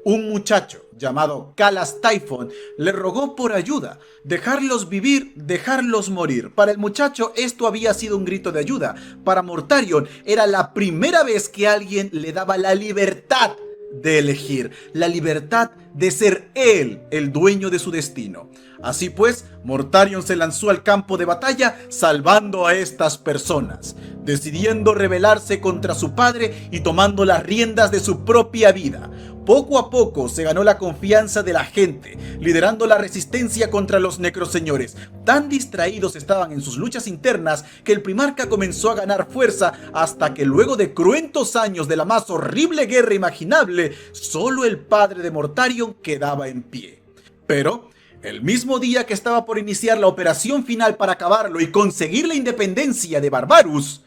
Un muchacho llamado Calas Typhon le rogó por ayuda, dejarlos vivir, dejarlos morir. Para el muchacho esto había sido un grito de ayuda. Para Mortarion era la primera vez que alguien le daba la libertad de elegir, la libertad de ser él el dueño de su destino. Así pues, Mortarion se lanzó al campo de batalla salvando a estas personas, decidiendo rebelarse contra su padre y tomando las riendas de su propia vida. Poco a poco se ganó la confianza de la gente, liderando la resistencia contra los necroseñores. Tan distraídos estaban en sus luchas internas que el primarca comenzó a ganar fuerza hasta que luego de cruentos años de la más horrible guerra imaginable, solo el padre de Mortarion quedaba en pie. Pero el mismo día que estaba por iniciar la operación final para acabarlo y conseguir la independencia de Barbarus,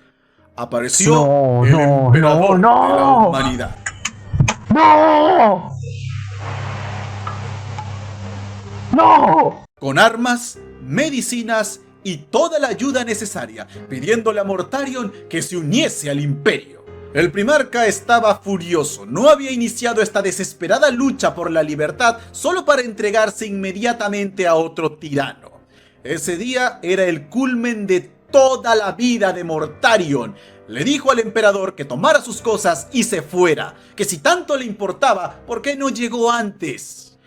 apareció el emperador de la humanidad. ¡No! ¡No! Con armas, medicinas y toda la ayuda necesaria, pidiéndole a Mortarion que se uniese al imperio. El primarca estaba furioso, no había iniciado esta desesperada lucha por la libertad solo para entregarse inmediatamente a otro tirano. Ese día era el culmen de toda la vida de Mortarion. Le dijo al emperador que tomara sus cosas y se fuera, que si tanto le importaba, ¿por qué no llegó antes?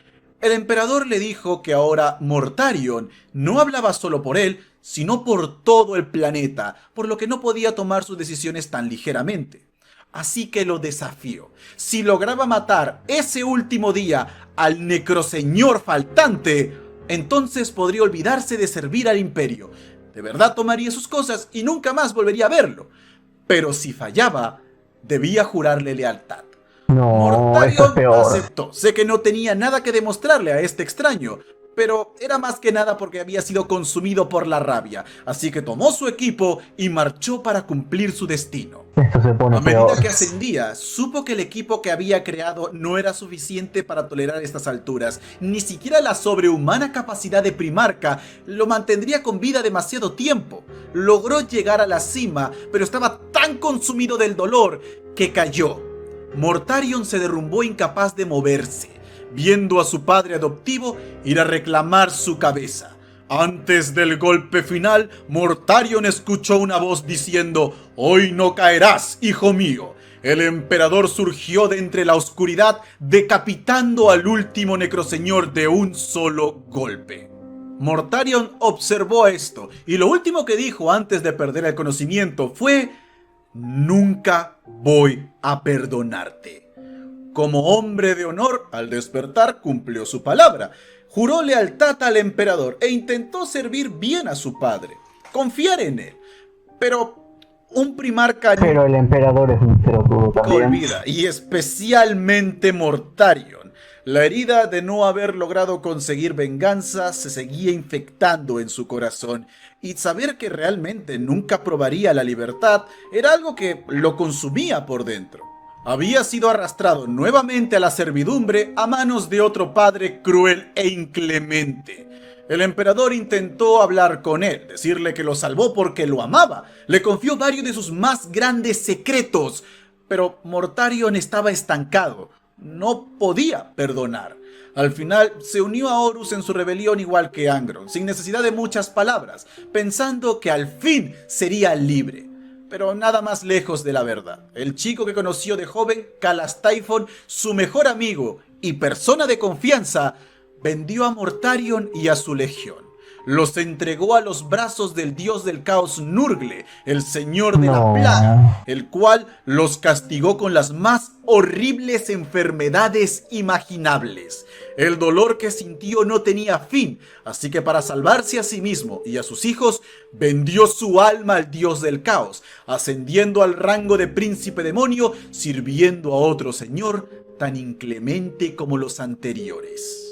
El emperador le dijo que ahora Mortarion no hablaba solo por él, sino por todo el planeta, por lo que no podía tomar sus decisiones tan ligeramente. Así que lo desafió. Si lograba matar ese último día al necroseñor faltante, entonces podría olvidarse de servir al imperio. De verdad tomaría sus cosas y nunca más volvería a verlo. Pero si fallaba, debía jurarle lealtad. No, eso es peor. Aceptó. Sé que no tenía nada que demostrarle a este extraño, pero era más que nada porque había sido consumido por la rabia. Así que tomó su equipo y marchó para cumplir su destino. Esto se pone A medida peor. que ascendía, supo que el equipo que había creado no era suficiente para tolerar estas alturas. Ni siquiera la sobrehumana capacidad de primarca lo mantendría con vida demasiado tiempo. Logró llegar a la cima, pero estaba tan consumido del dolor que cayó. Mortarion se derrumbó incapaz de moverse, viendo a su padre adoptivo ir a reclamar su cabeza. Antes del golpe final, Mortarion escuchó una voz diciendo: «Hoy no caerás, hijo mío». El emperador surgió de entre la oscuridad, decapitando al último necroseñor de un solo golpe. Mortarion observó esto, y lo último que dijo antes de perder el conocimiento fue: «Nunca voy a perdonarte». Como hombre de honor, al despertar cumplió su palabra. Juró lealtad al emperador e intentó servir bien a su padre, confiar en él. Pero un primarca Pero el emperador es un pelotudo también. olvida, y especialmente Mortarion. La herida de no haber logrado conseguir venganza se seguía infectando en su corazón, y saber que realmente nunca probaría la libertad era algo que lo consumía por dentro. Había sido arrastrado nuevamente a la servidumbre a manos de otro padre cruel e inclemente. El emperador intentó hablar con él, decirle que lo salvó porque lo amaba. Le confió varios de sus más grandes secretos, pero Mortarion estaba estancado. No podía perdonar. Al final se unió a Horus en su rebelión igual que Angron, sin necesidad de muchas palabras, pensando que al fin sería libre. Pero nada más lejos de la verdad. El chico que conoció de joven, Calas Typhon, su mejor amigo y persona de confianza, vendió a Mortarion y a su legión. Los entregó a los brazos del dios del caos Nurgle, el señor de la plaga, el cual los castigó con las más horribles enfermedades imaginables. El dolor que sintió no tenía fin, así que para salvarse a sí mismo y a sus hijos, vendió su alma al dios del caos, ascendiendo al rango de príncipe demonio, sirviendo a otro señor tan inclemente como los anteriores.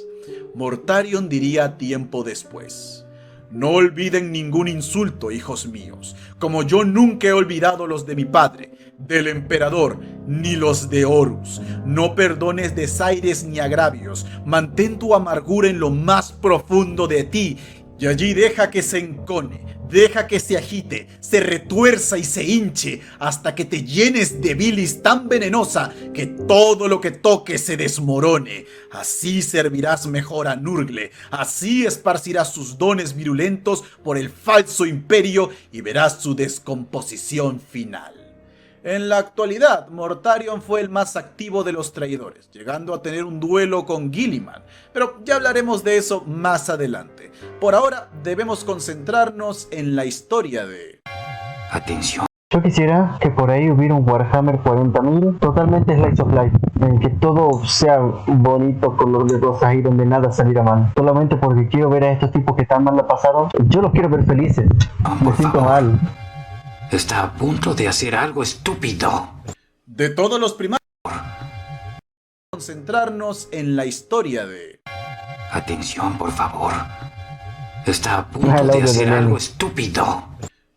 Mortarion diría tiempo después: «No olviden ningún insulto, hijos míos, como yo nunca he olvidado los de mi padre, del emperador, ni los de Horus. No perdones desaires ni agravios, mantén tu amargura en lo más profundo de ti Y allí deja que se encone, deja que se agite, se retuerza y se hinche hasta que te llenes de bilis tan venenosa que todo lo que toques se desmorone. Así servirás mejor a Nurgle, así esparcirás sus dones virulentos por el falso imperio y verás su descomposición final. En la actualidad, Mortarion fue el más activo de los traidores, llegando a tener un duelo con Guilliman, pero ya hablaremos de eso más adelante. Por ahora, debemos concentrarnos en la historia de... Atención. Yo quisiera que por ahí hubiera un Warhammer 40.000 totalmente slice of life, en que todo sea bonito, color de rosas y donde nada saliera mal. Solamente porque quiero ver a estos tipos que tan mal la pasaron, yo los quiero ver felices. Me Por siento favor. mal. Está a punto de hacer algo estúpido. De todos los primarios, concentrarnos en la historia de... Atención, por favor. Está a Ah, punto el de audio de hacer Lenny. algo estúpido.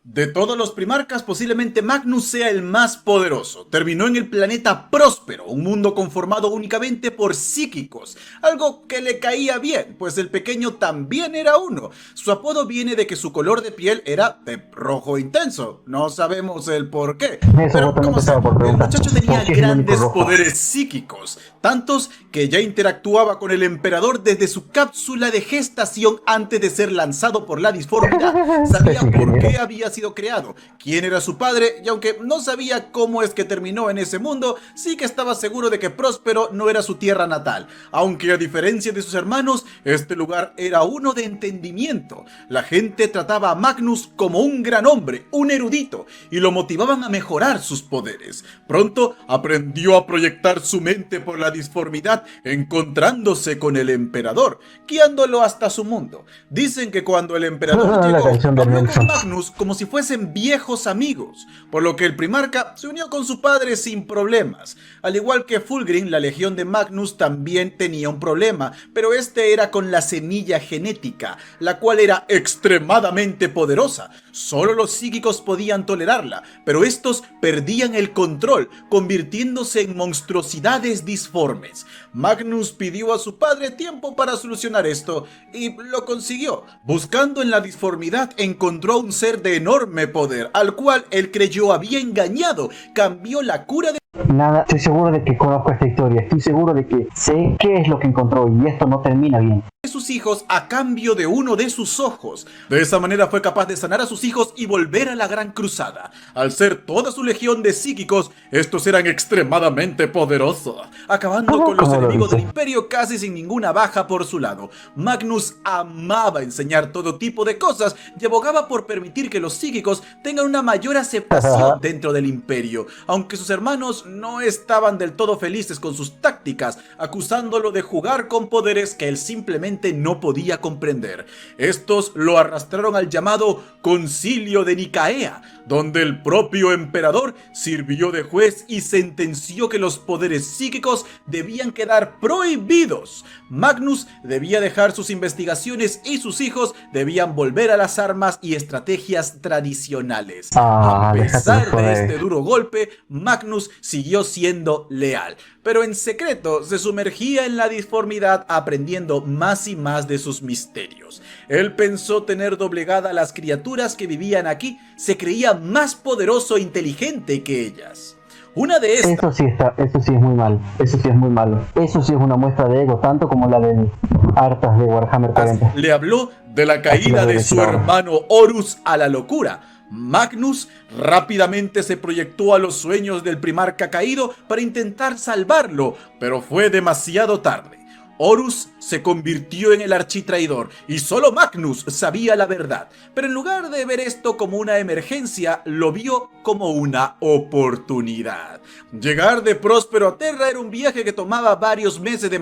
De todos los primarcas, posiblemente Magnus sea el más poderoso. Terminó en el planeta Próspero, un mundo conformado únicamente por psíquicos, algo que le caía bien, pues el pequeño también era uno. Su apodo viene de que su color de piel era de rojo intenso. No sabemos el por qué. Pero como sea, el muchacho tenía grandes poderes psíquicos, tantos que ya interactuaba con el emperador desde su cápsula de gestación antes de ser lanzado por la disformidad. Sabía por qué había sido creado, quién era su padre, y aunque no sabía cómo es que terminó en ese mundo, sí que estaba seguro de que Próspero no era su tierra natal, aunque a diferencia de sus hermanos, este lugar era uno de entendimiento. La gente trataba a Magnus como un gran hombre, un erudito, y lo motivaban a mejorar sus poderes. Pronto aprendió a proyectar su mente por la disformidad, encontrándose con el emperador, guiándolo hasta su mundo. Dicen que cuando el emperador llegó, habló con Magnus como si fuesen viejos amigos, por lo que el primarca se unió con su padre sin problemas. Al igual que Fulgrim, la legión de Magnus también tenía un problema, pero este era con la semilla genética, la cual era extremadamente poderosa. Solo los psíquicos podían tolerarla, pero estos perdían el control, convirtiéndose en monstruosidades disformes. Magnus pidió a su padre tiempo para solucionar esto, y lo consiguió. Buscando en la disformidad, encontró un ser de enorme poder, al cual él creyó había engañado. Cambió la cura de Nada, estoy seguro de que conozco esta historia, estoy seguro de que sé qué es lo que encontró y esto no termina bien. sus hijos a cambio de uno de sus ojos. De esa manera fue capaz de sanar a sus hijos y volver a la Gran Cruzada. Al ser toda su legión de psíquicos, estos eran extremadamente poderosos, acabando con los enemigos del Imperio casi sin ninguna baja por su lado. Magnus amaba enseñar todo tipo de cosas y abogaba por permitir que los psíquicos tengan una mayor aceptación dentro del Imperio, aunque sus hermanos no estaban del todo felices con sus tácticas, acusándolo de jugar con poderes que él simplemente no podía comprender. Estos lo arrastraron al llamado Concilio de Nicaea, donde el propio emperador sirvió de juez y sentenció que los poderes psíquicos debían quedar prohibidos. Magnus debía dejar sus investigaciones y sus hijos debían volver a las armas y estrategias tradicionales. A pesar de este duro golpe, Magnus siguió siendo leal, pero en secreto se sumergía en la disformidad, aprendiendo más y más de sus misterios. Él pensó tener doblegada a las criaturas que vivían aquí, se creía más poderoso e inteligente que ellas. Una de estas... Eso sí es muy mal, eso sí es muy malo. Eso sí es una muestra de ego, tanto como la de Arthas de Warhammer 40. Le habló de la caída de su hermano Horus a la locura. Magnus rápidamente se proyectó a los sueños del primarca caído para intentar salvarlo, pero fue demasiado tarde. Horus se convirtió en el architraidor y solo Magnus sabía la verdad, pero en lugar de ver esto como una emergencia, lo vio como una oportunidad. Llegar de Próspero a Terra era un viaje que tomaba varios meses de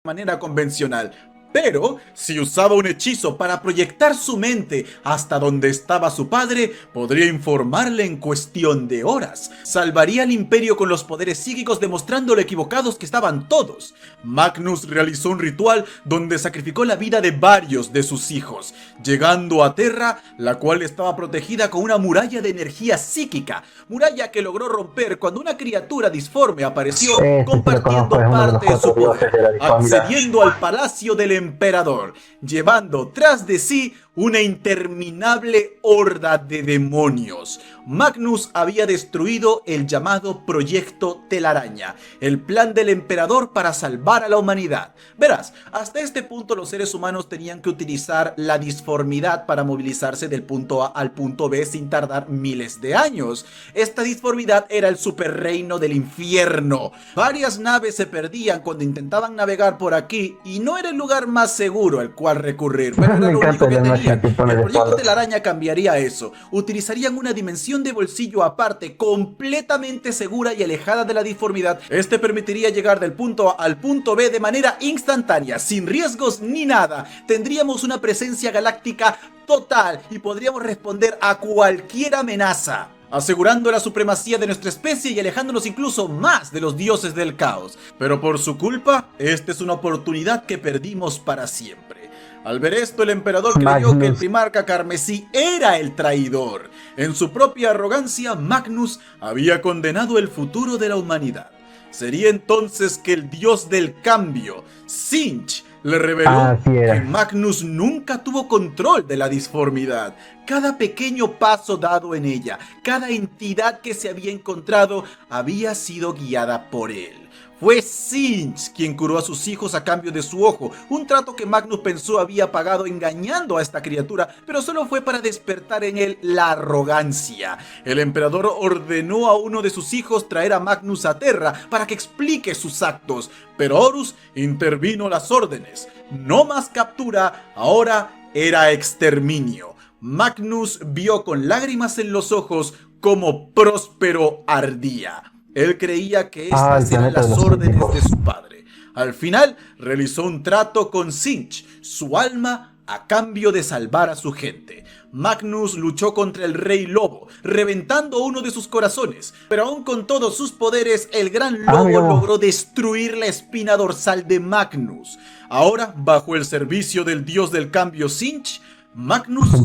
manera convencional. Pero, si usaba un hechizo para proyectar su mente hasta donde estaba su padre, podría informarle en cuestión de horas. Salvaría al Imperio con los poderes psíquicos, demostrando lo equivocados que estaban todos. Magnus realizó un ritual donde sacrificó la vida de varios de sus hijos, llegando a Terra, la cual estaba protegida con una muralla de energía psíquica, muralla que logró romper cuando una criatura disforme apareció compartiendo parte de su poder, accediendo al palacio del emperador emperador, llevando tras de sí una interminable horda de demonios. Magnus había destruido el llamado Proyecto Telaraña, el plan del emperador para salvar a la humanidad. Verás, hasta este punto los seres humanos tenían que utilizar la disformidad para movilizarse del punto A al punto B sin tardar miles de años. Esta disformidad era el superreino del infierno. Varias naves se perdían cuando intentaban navegar por aquí y no era el lugar más seguro al cual recurrir, pero era lo único que tenían. El Proyecto Telaraña cambiaría eso. Utilizarían una dimensión de bolsillo aparte, completamente segura y alejada de la disformidad. Este permitiría llegar del punto A al punto B de manera instantánea, sin riesgos ni nada. Tendríamos una presencia galáctica total y podríamos responder a cualquier amenaza, asegurando la supremacía de nuestra especie y alejándonos incluso más de los dioses del caos. Pero por su culpa, esta es una oportunidad que perdimos para siempre. Al ver esto, el emperador creyó que el primarca carmesí era el traidor. En su propia arrogancia, Magnus había condenado el futuro de la humanidad. Sería entonces que el dios del cambio, Tzeentch, le reveló que Magnus nunca tuvo control de la disformidad. Cada pequeño paso dado en ella, cada entidad que se había encontrado, había sido guiada por él. Fue Tzeentch quien curó a sus hijos a cambio de su ojo, un trato que Magnus pensó había pagado engañando a esta criatura, pero solo fue para despertar en él la arrogancia. El emperador ordenó a uno de sus hijos traer a Magnus a Terra para que explique sus actos, pero Horus intervino las órdenes. No más captura, ahora era exterminio. Magnus vio con lágrimas en los ojos cómo Próspero ardía. Él creía que estas eran las órdenes de su padre. Al final, realizó un trato con Tzeentch, su alma, a cambio de salvar a su gente. Magnus luchó contra el Rey Lobo, reventando uno de sus corazones. Pero aún con todos sus poderes, el Gran Lobo logró destruir la espina dorsal de Magnus. Ahora, bajo el servicio del dios del cambio Tzeentch, Magnus es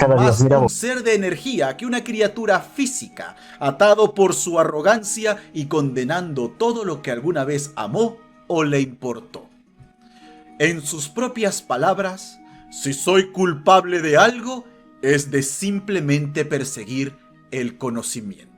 más un ser de energía que una criatura física, atado por su arrogancia y condenando todo lo que alguna vez amó o le importó. En sus propias palabras, si soy culpable de algo, es de simplemente perseguir el conocimiento.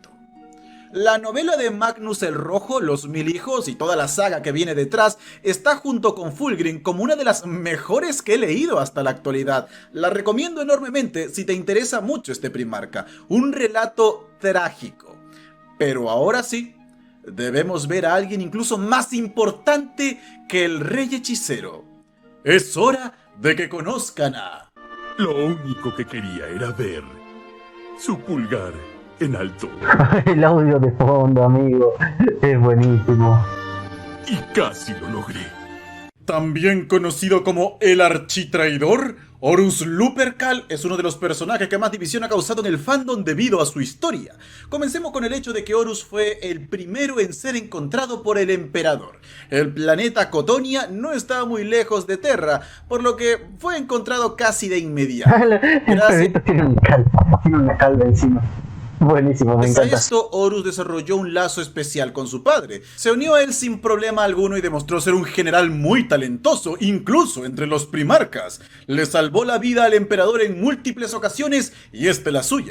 La novela de Magnus el Rojo, Los Mil Hijos y toda la saga que viene detrás está junto con Fulgrim como una de las mejores que he leído hasta la actualidad. La recomiendo enormemente si te interesa mucho este primarca. Un relato trágico. Pero ahora sí, debemos ver a alguien incluso más importante que el rey hechicero. Es hora de que conozcan a... Lo único que quería era ver su pulgar en alto. El audio de fondo, amigo, es buenísimo. Y casi lo logré. También conocido como el architraidor, Horus Lupercal es uno de los personajes que más división ha causado en el fandom debido a su historia. Comencemos con el hecho de que Horus fue el primero en ser encontrado por el emperador. El planeta Cotonia no estaba muy lejos de Terra, por lo que fue encontrado casi de inmediato. El perrito tiene una calva encima. Buenísimo, me encanta. Tras esto, Horus desarrolló un lazo especial con su padre. Se unió a él sin problema alguno y demostró ser un general muy talentoso, incluso entre los primarcas. Le salvó la vida al emperador en múltiples ocasiones y esta es la suya.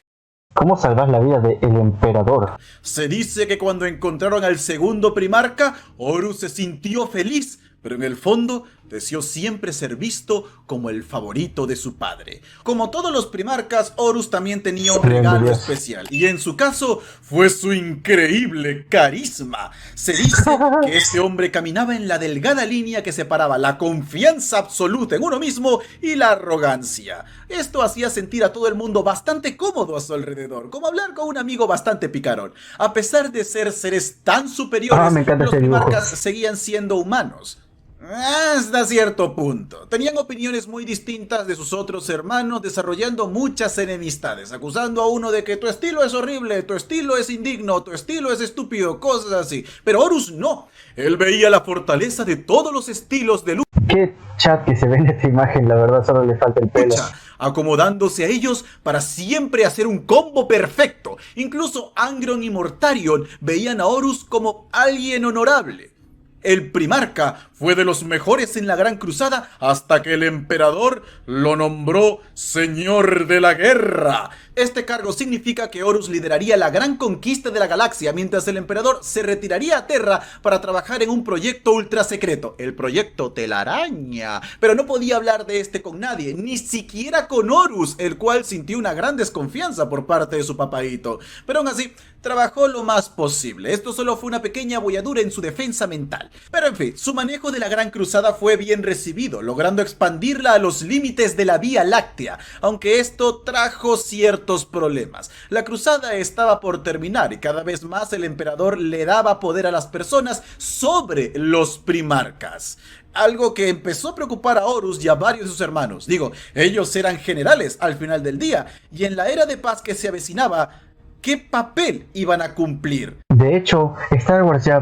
¿Cómo salvar la vida del emperador? Se dice que cuando encontraron al segundo primarca, Horus se sintió feliz, pero en el fondo deseó siempre ser visto como el favorito de su padre. Como todos los primarcas, Horus también tenía un regalo especial, y en su caso fue su increíble carisma. Se dice que este hombre caminaba en la delgada línea que separaba la confianza absoluta en uno mismo y la arrogancia. Esto hacía sentir a todo el mundo bastante cómodo a su alrededor, como hablar con un amigo bastante picarón. A pesar de ser seres tan superiores, los primarcas seguían siendo humanos. Hasta cierto punto. Tenían opiniones muy distintas de sus otros hermanos, desarrollando muchas enemistades, acusando a uno de que tu estilo es horrible, tu estilo es indigno, tu estilo es estúpido, cosas así. Pero Horus no. Él veía la fortaleza de todos los estilos de lucha. Qué chat que se ve en esta imagen, la verdad, solo le falta el pelo. Acomodándose a ellos para siempre hacer un combo perfecto. Incluso Angron y Mortarion veían a Horus como alguien honorable. El primarca fue de los mejores en la Gran Cruzada hasta que el emperador lo nombró Señor de la Guerra. Este cargo significa que Horus lideraría la gran conquista de la galaxia, mientras el emperador se retiraría a Terra para trabajar en un proyecto ultra secreto, el proyecto Telaraña. Pero no podía hablar de este con nadie, ni siquiera con Horus, el cual sintió una gran desconfianza por parte de su papaíto. Pero aún así, trabajó lo más posible. Esto solo fue una pequeña abolladura en su defensa mental. Pero en fin, su manejo de la Gran Cruzada fue bien recibido, logrando expandirla a los límites de la Vía Láctea, aunque esto trajo ciertos problemas. La cruzada estaba por terminar y cada vez más el emperador le daba poder a las personas sobre los primarcas. Algo que empezó a preocupar a Horus y a varios de sus hermanos. Digo, ellos eran generales al final del día, y en la era de paz que se avecinaba, ¿qué papel iban a cumplir? De hecho, Star Wars ya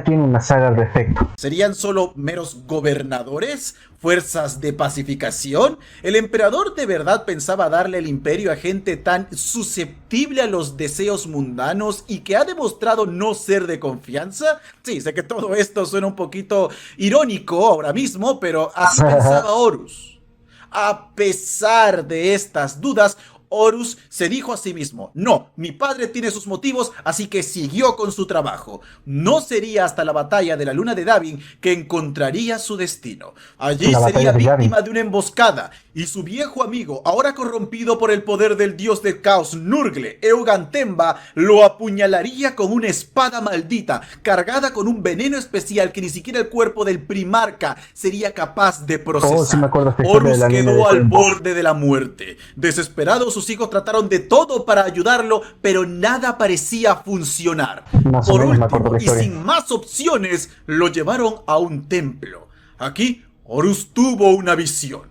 tiene una saga al respecto. ¿Serían solo meros gobernadores? ¿Fuerzas de pacificación? ¿El emperador de verdad pensaba darle el imperio a gente tan susceptible a los deseos mundanos y que ha demostrado no ser de confianza? Sí, sé que todo esto suena un poquito irónico ahora mismo, pero así pensaba Horus. A pesar de estas dudas, Horus se dijo a sí mismo: no, mi padre tiene sus motivos, así que siguió con su trabajo. No sería hasta la batalla de la luna de Davin que encontraría su destino. Allí sería víctima de una emboscada, y su viejo amigo, ahora corrompido por el poder del dios del caos Nurgle, Eugantemba, lo apuñalaría con una espada maldita, cargada con un veneno especial que ni siquiera el cuerpo del primarca sería capaz de procesar. Sí me acuerdo, Horus quedó al borde de la muerte. Desesperados, sus hijos trataron de todo para ayudarlo, pero nada parecía funcionar. Por último, y sin más opciones, lo llevaron a un templo. Aquí, Horus tuvo una visión.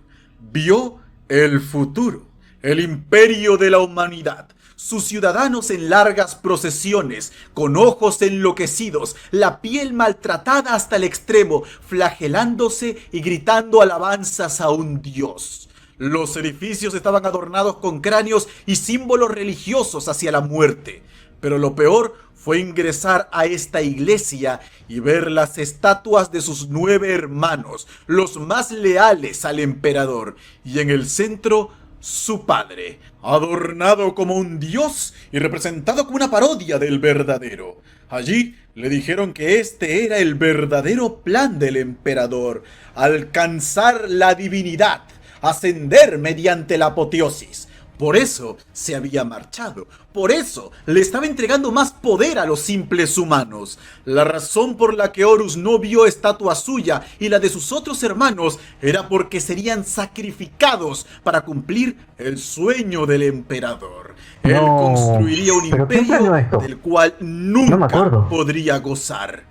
Vio el futuro, el imperio de la humanidad. Sus ciudadanos en largas procesiones, con ojos enloquecidos, la piel maltratada hasta el extremo, flagelándose y gritando alabanzas a un dios. Los edificios estaban adornados con cráneos y símbolos religiosos hacia la muerte. Pero lo peor fue ingresar a esta iglesia y ver las estatuas de sus 9 hermanos, los más leales al emperador, y en el centro, su padre, adornado como un dios y representado como una parodia del verdadero. Allí le dijeron que este era el verdadero plan del emperador: alcanzar la divinidad, ascender mediante la apoteosis. Por eso se había marchado. Por eso le estaba entregando más poder a los simples humanos. La razón por la que Horus no vio estatua suya y la de sus otros hermanos era porque serían sacrificados para cumplir el sueño del emperador. Él construiría un imperio del cual nunca podría gozar.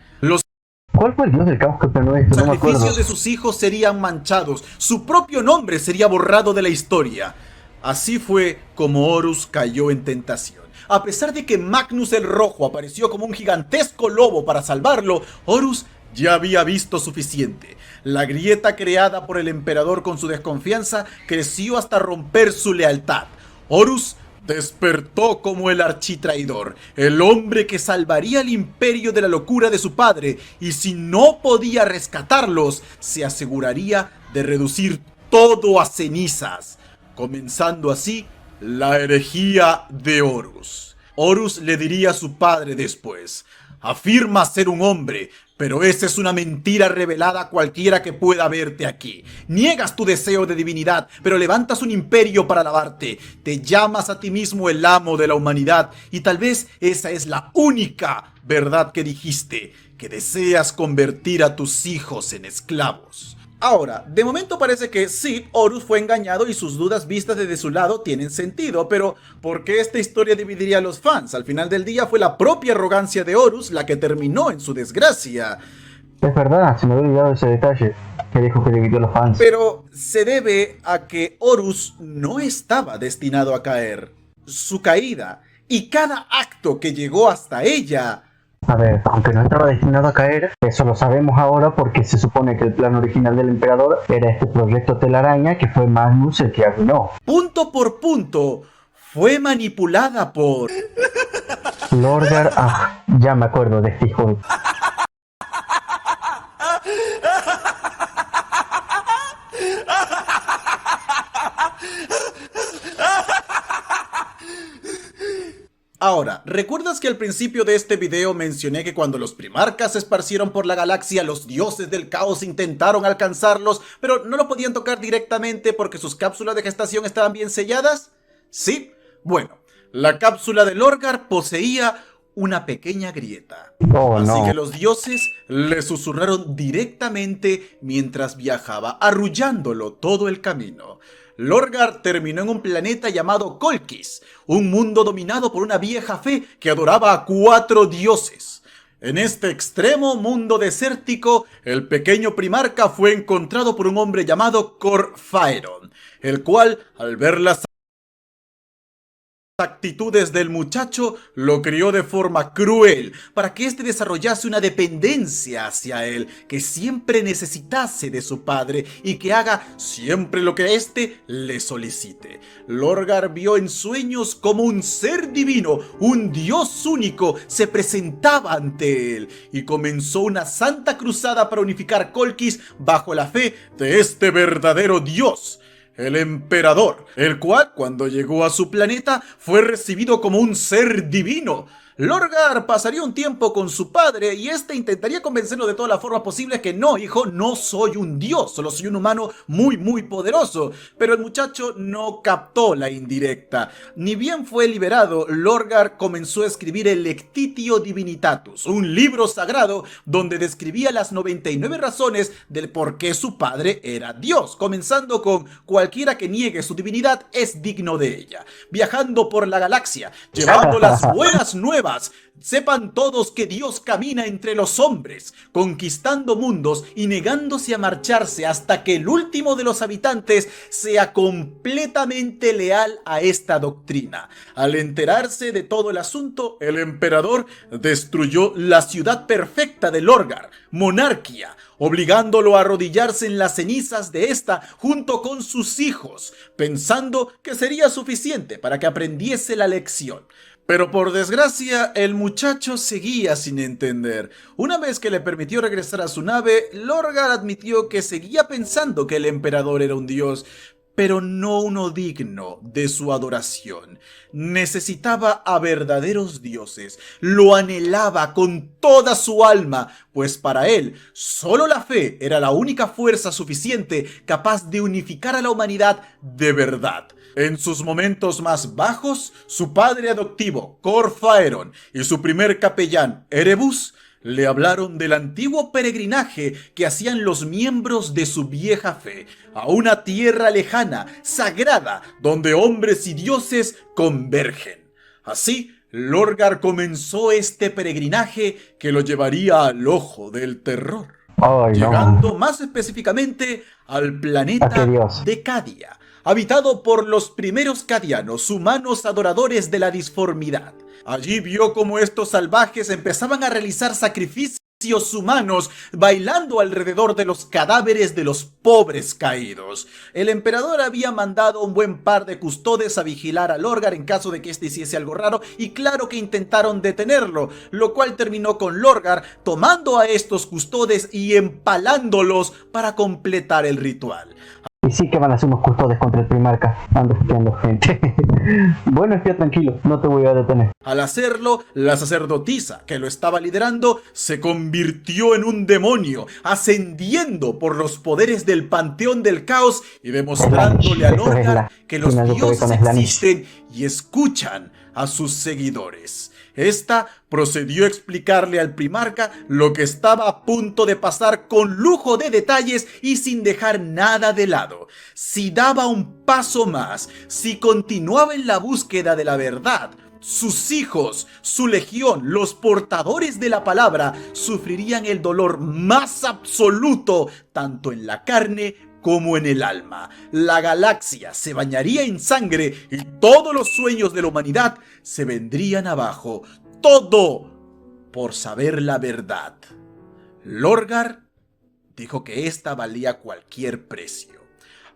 ¿Cuál fue el dios del caos que planeó esto? Los sacrificios de sus hijos serían manchados. Su propio nombre sería borrado de la historia. Así fue como Horus cayó en tentación. A pesar de que Magnus el Rojo apareció como un gigantesco lobo para salvarlo, Horus ya había visto suficiente. La grieta creada por el emperador con su desconfianza creció hasta romper su lealtad. Horus despertó como el architraidor, el hombre que salvaría el imperio de la locura de su padre, y si no podía rescatarlos, se aseguraría de reducir todo a cenizas, comenzando así la herejía de Horus. Horus le diría a su padre después: afirma ser un hombre, pero esa es una mentira revelada a cualquiera que pueda verte aquí. Niegas tu deseo de divinidad, pero levantas un imperio para alabarte. Te llamas a ti mismo el amo de la humanidad, y tal vez esa es la única verdad que dijiste, que deseas convertir a tus hijos en esclavos. Ahora, de momento parece que sí, Horus fue engañado y sus dudas vistas desde su lado tienen sentido, pero ¿por qué esta historia dividiría a los fans? Al final del día fue la propia arrogancia de Horus la que terminó en su desgracia. Es verdad, se me había olvidado ese detalle, que dijo que dividió a los fans. Pero se debe a que Horus no estaba destinado a caer. Su caída y cada acto que llegó hasta ella... A ver, aunque no estaba destinado a caer, eso lo sabemos ahora porque se supone que el plan original del emperador era este proyecto Telaraña, que fue Magnus el que arruinó. Punto por punto, fue manipulada por... Lorgar, ya me acuerdo de este hijo. Ahora, ¿recuerdas que al principio de este video mencioné que cuando los primarcas se esparcieron por la galaxia, los dioses del caos intentaron alcanzarlos, pero no lo podían tocar directamente porque sus cápsulas de gestación estaban bien selladas? ¿Sí? Bueno, la cápsula de Lorgar poseía una pequeña grieta. Así que los dioses le susurraron directamente mientras viajaba, arrullándolo todo el camino. Lorgar terminó en un planeta llamado Colchis, un mundo dominado por una vieja fe que adoraba a 4 dioses. En este extremo mundo desértico, el pequeño primarca fue encontrado por un hombre llamado Corfaeron, el cual, al ver las actitudes del muchacho, lo crió de forma cruel para que éste desarrollase una dependencia hacia él, que siempre necesitase de su padre y que haga siempre lo que éste le solicite. Lorgar vio en sueños como un ser divino, un dios único, se presentaba ante él y comenzó una santa cruzada para unificar Colchis bajo la fe de este verdadero dios, el emperador, el cual, cuando llegó a su planeta, fue recibido como un ser divino. Lorgar pasaría un tiempo con su padre y este intentaría convencerlo de todas las formas posibles que no, hijo, no soy un dios, solo soy un humano muy poderoso. Pero el muchacho no captó la indirecta. Ni bien fue liberado, Lorgar comenzó a escribir el Lectitio Divinitatus, un libro sagrado donde describía las 99 razones del por qué su padre era Dios, comenzando con: cualquiera que niegue su divinidad es digno de ella. Viajando por la galaxia, llevando las buenas nuevas. Sepan todos que Dios camina entre los hombres, conquistando mundos y negándose a marcharse hasta que el último de los habitantes sea completamente leal a esta doctrina. Al enterarse de todo el asunto, el emperador destruyó la ciudad perfecta de Lorgar, Monarquia, obligándolo a arrodillarse en las cenizas de esta junto con sus hijos, pensando que sería suficiente para que aprendiese la lección. Pero por desgracia, el muchacho seguía sin entender. Una vez que le permitió regresar a su nave, Lorgar admitió que seguía pensando que el emperador era un dios, pero no uno digno de su adoración. Necesitaba a verdaderos dioses, lo anhelaba con toda su alma, pues para él, solo la fe era la única fuerza suficiente capaz de unificar a la humanidad de verdad. En sus momentos más bajos, su padre adoptivo, Corfaeron, y su primer capellán, Erebus, le hablaron del antiguo peregrinaje que hacían los miembros de su vieja fe, a una tierra lejana, sagrada, donde hombres y dioses convergen. Así, Lorgar comenzó este peregrinaje que lo llevaría al ojo del terror, llegando más específicamente al planeta de Cadia, habitado por los primeros cadianos, humanos adoradores de la disformidad. Allí vio cómo estos salvajes empezaban a realizar sacrificios humanos, bailando alrededor de los cadáveres de los pobres caídos. El emperador había mandado un buen par de custodes a vigilar a Lorgar en caso de que éste hiciese algo raro, y claro que intentaron detenerlo, lo cual terminó con Lorgar tomando a estos custodes y empalándolos para completar el ritual. Y sí que van a ser unos custodes contra el primarca. Ando espiando gente. Bueno, espía, tranquilo, no te voy a detener. Al hacerlo, la sacerdotisa que lo estaba liderando se convirtió en un demonio, ascendiendo por los poderes del panteón del caos y demostrándole a Lorgar que los dioses existen y escuchan a sus seguidores. Esta procedió a explicarle al primarca lo que estaba a punto de pasar con lujo de detalles y sin dejar nada de lado. Si daba un paso más, si continuaba en la búsqueda de la verdad, sus hijos, su legión, los portadores de la palabra, sufrirían el dolor más absoluto, tanto en la carne como en el alma. La galaxia se bañaría en sangre y todos los sueños de la humanidad se vendrían abajo. Todo por saber la verdad. Lorgar dijo que esta valía cualquier precio.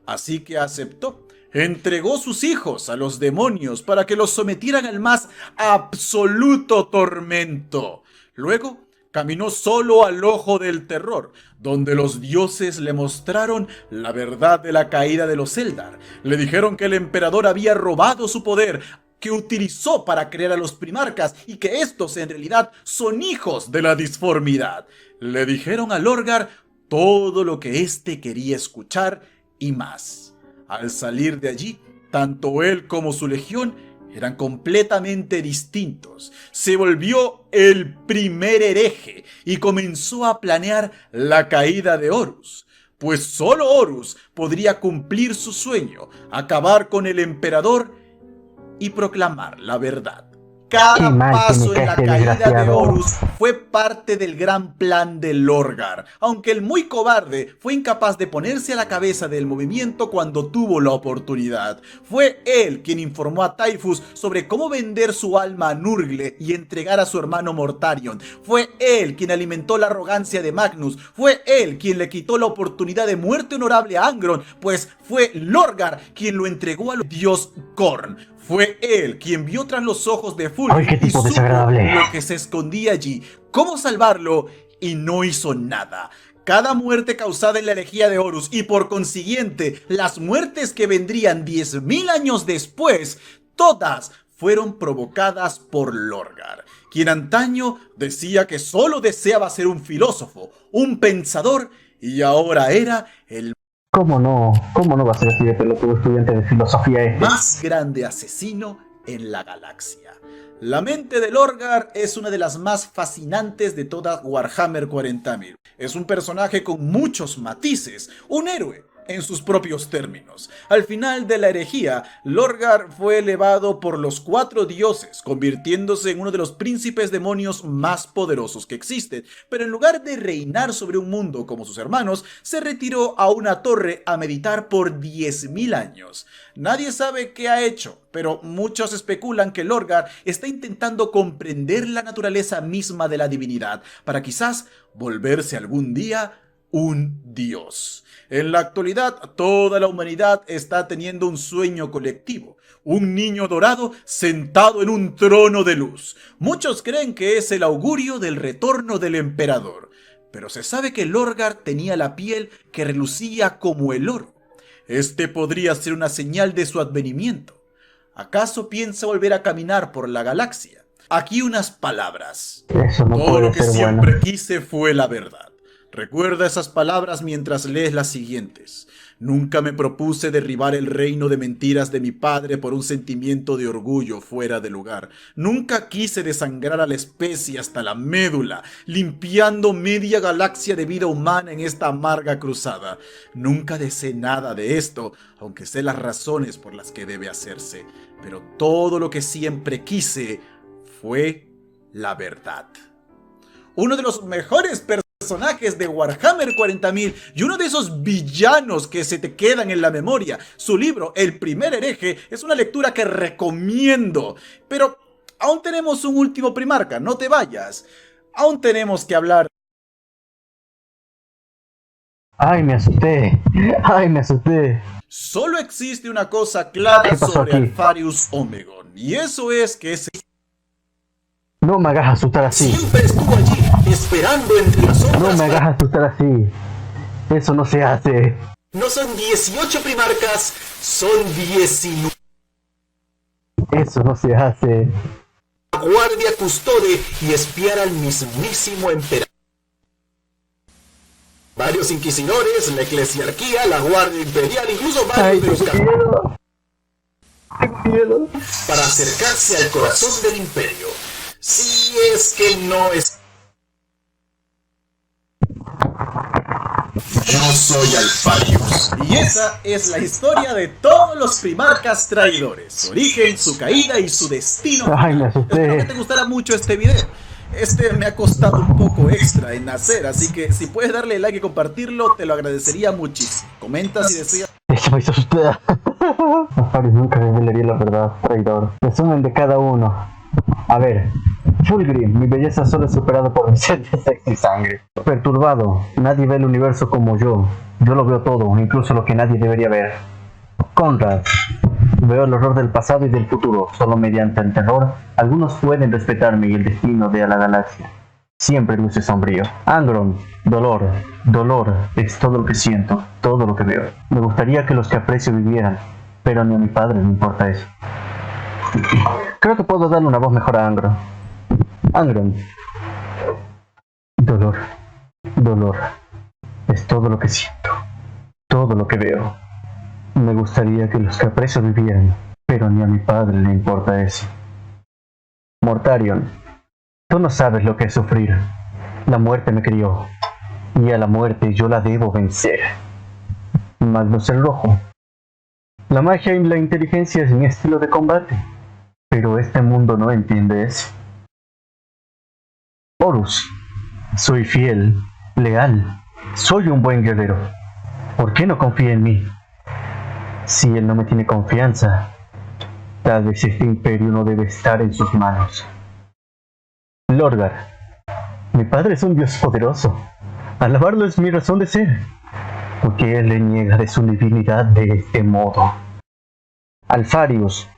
Así que aceptó. Entregó sus hijos a los demonios para que los sometieran al más absoluto tormento. Luego caminó solo al ojo del terror, donde los dioses le mostraron la verdad de la caída de los Eldar. Le dijeron que el emperador había robado su poder, que utilizó para crear a los Primarcas y que estos en realidad son hijos de la disformidad. Le dijeron a Lorgar todo lo que éste quería escuchar y más. Al salir de allí, tanto él como su legión eran completamente distintos. Se volvió el primer hereje y comenzó a planear la caída de Horus. Pues solo Horus podría cumplir su sueño, acabar con el emperador y proclamar la verdad. Cada paso en la caída de Horus fue parte del gran plan de Lorgar, aunque el muy cobarde fue incapaz de ponerse a la cabeza del movimiento cuando tuvo la oportunidad. Fue él quien informó a Typhus sobre cómo vender su alma a Nurgle y entregar a su hermano Mortarion. Fue él quien alimentó la arrogancia de Magnus. Fue él quien le quitó la oportunidad de muerte honorable a Angron, pues fue Lorgar quien lo entregó al dios Khorne. Fue él quien vio tras los ojos de Fulgrim y supo lo que se escondía allí, cómo salvarlo, y no hizo nada. Cada muerte causada en la herejía de Horus y por consiguiente las muertes que vendrían 10.000 años después, todas fueron provocadas por Lorgar, quien antaño decía que solo deseaba ser un filósofo, un pensador, y ahora era el ¿Cómo no va a ser así de pelotudo estudiante de filosofía más grande asesino en la galaxia? La mente de Lorgar es una de las más fascinantes de toda Warhammer 40.000. Es un personaje con muchos matices, un héroe en sus propios términos. Al final de la herejía, Lorgar fue elevado por los 4 dioses, convirtiéndose en uno de los príncipes demonios más poderosos que existen, pero en lugar de reinar sobre un mundo como sus hermanos, se retiró a una torre a meditar por 10.000 años. Nadie sabe qué ha hecho, pero muchos especulan que Lorgar está intentando comprender la naturaleza misma de la divinidad, para quizás volverse algún día un dios. En la actualidad, toda la humanidad está teniendo un sueño colectivo. Un niño dorado sentado en un trono de luz. Muchos creen que es el augurio del retorno del emperador. Pero se sabe que Lorgar tenía la piel que relucía como el oro. Este podría ser una señal de su advenimiento. ¿Acaso piensa volver a caminar por la galaxia? Aquí unas palabras. Eso no Todo lo que ser siempre bueno. quise fue la verdad. Recuerda esas palabras mientras lees las siguientes. Nunca me propuse derribar el reino de mentiras de mi padre por un sentimiento de orgullo fuera de lugar. Nunca quise desangrar a la especie hasta la médula, limpiando media galaxia de vida humana en esta amarga cruzada. Nunca deseé nada de esto, aunque sé las razones por las que debe hacerse. Pero todo lo que siempre quise fue la verdad. Uno de los mejores personajes de Warhammer 40.000 y uno de esos villanos que se te quedan en la memoria. Su libro, El primer hereje, es una lectura que recomiendo. Pero aún tenemos un último primarca, no te vayas. Aún tenemos que hablar. Ay, me asusté. Solo existe una cosa clara ¿Qué pasó sobre aquí? Alfarius Omegon, y eso es que ese No me hagas asustar así. Siempre estuvo allí, esperando entre las sombras. No me hagas asustar así. Eso no se hace. No son 18 primarcas, son 19. Eso no se hace. Guardia, custode y espiar al mismísimo emperador. Varios inquisidores, la eclesiarquía, la guardia imperial, incluso varios de los Tengo miedo. para acercarse al corazón del imperio. Si es que no es... Yo soy Alfarius. Y esa es la historia de todos los primarcas traidores. Su origen, su caída y su destino. Ay, me asusté. Espero que te gustara mucho este video. Este me ha costado un poco extra en hacer, así que si puedes darle like y compartirlo, te lo agradecería muchísimo. Comenta si deseas. Eso me hizo asustar. Alfarius nunca revelaría la verdad, traidor. Resumen de cada uno. A ver, Fulgrim, mi belleza solo es superada por mi sed de sexo y sangre. Perturbado, nadie ve el universo como yo. Yo lo veo todo, incluso lo que nadie debería ver. Conrad, veo el horror del pasado y del futuro. Solo mediante el terror, algunos pueden respetarme y el destino de la galaxia. Siempre luce sombrío. Angron, dolor. Dolor es todo lo que siento, todo lo que veo. Me gustaría que los que aprecio vivieran, pero ni a mi padre le importa eso. Creo que puedo darle una voz mejor a Angron. Angron. Dolor. Dolor. Es todo lo que siento. Todo lo que veo. Me gustaría que los que aprecio vivieran, pero ni a mi padre le importa eso. Mortarion, tú no sabes lo que es sufrir. La muerte me crió, y a la muerte yo la debo vencer. Magnus el Rojo. La magia y la inteligencia es mi estilo de combate, pero este mundo no entiende eso. Horus, soy fiel, leal, soy un buen guerrero. ¿Por qué no confía en mí? Si él no me tiene confianza, tal vez este imperio no debe estar en sus manos. Lorgar, mi padre es un dios poderoso. Alabarlo es mi razón de ser. ¿Por qué él le niega de su divinidad de este modo? Alfarius,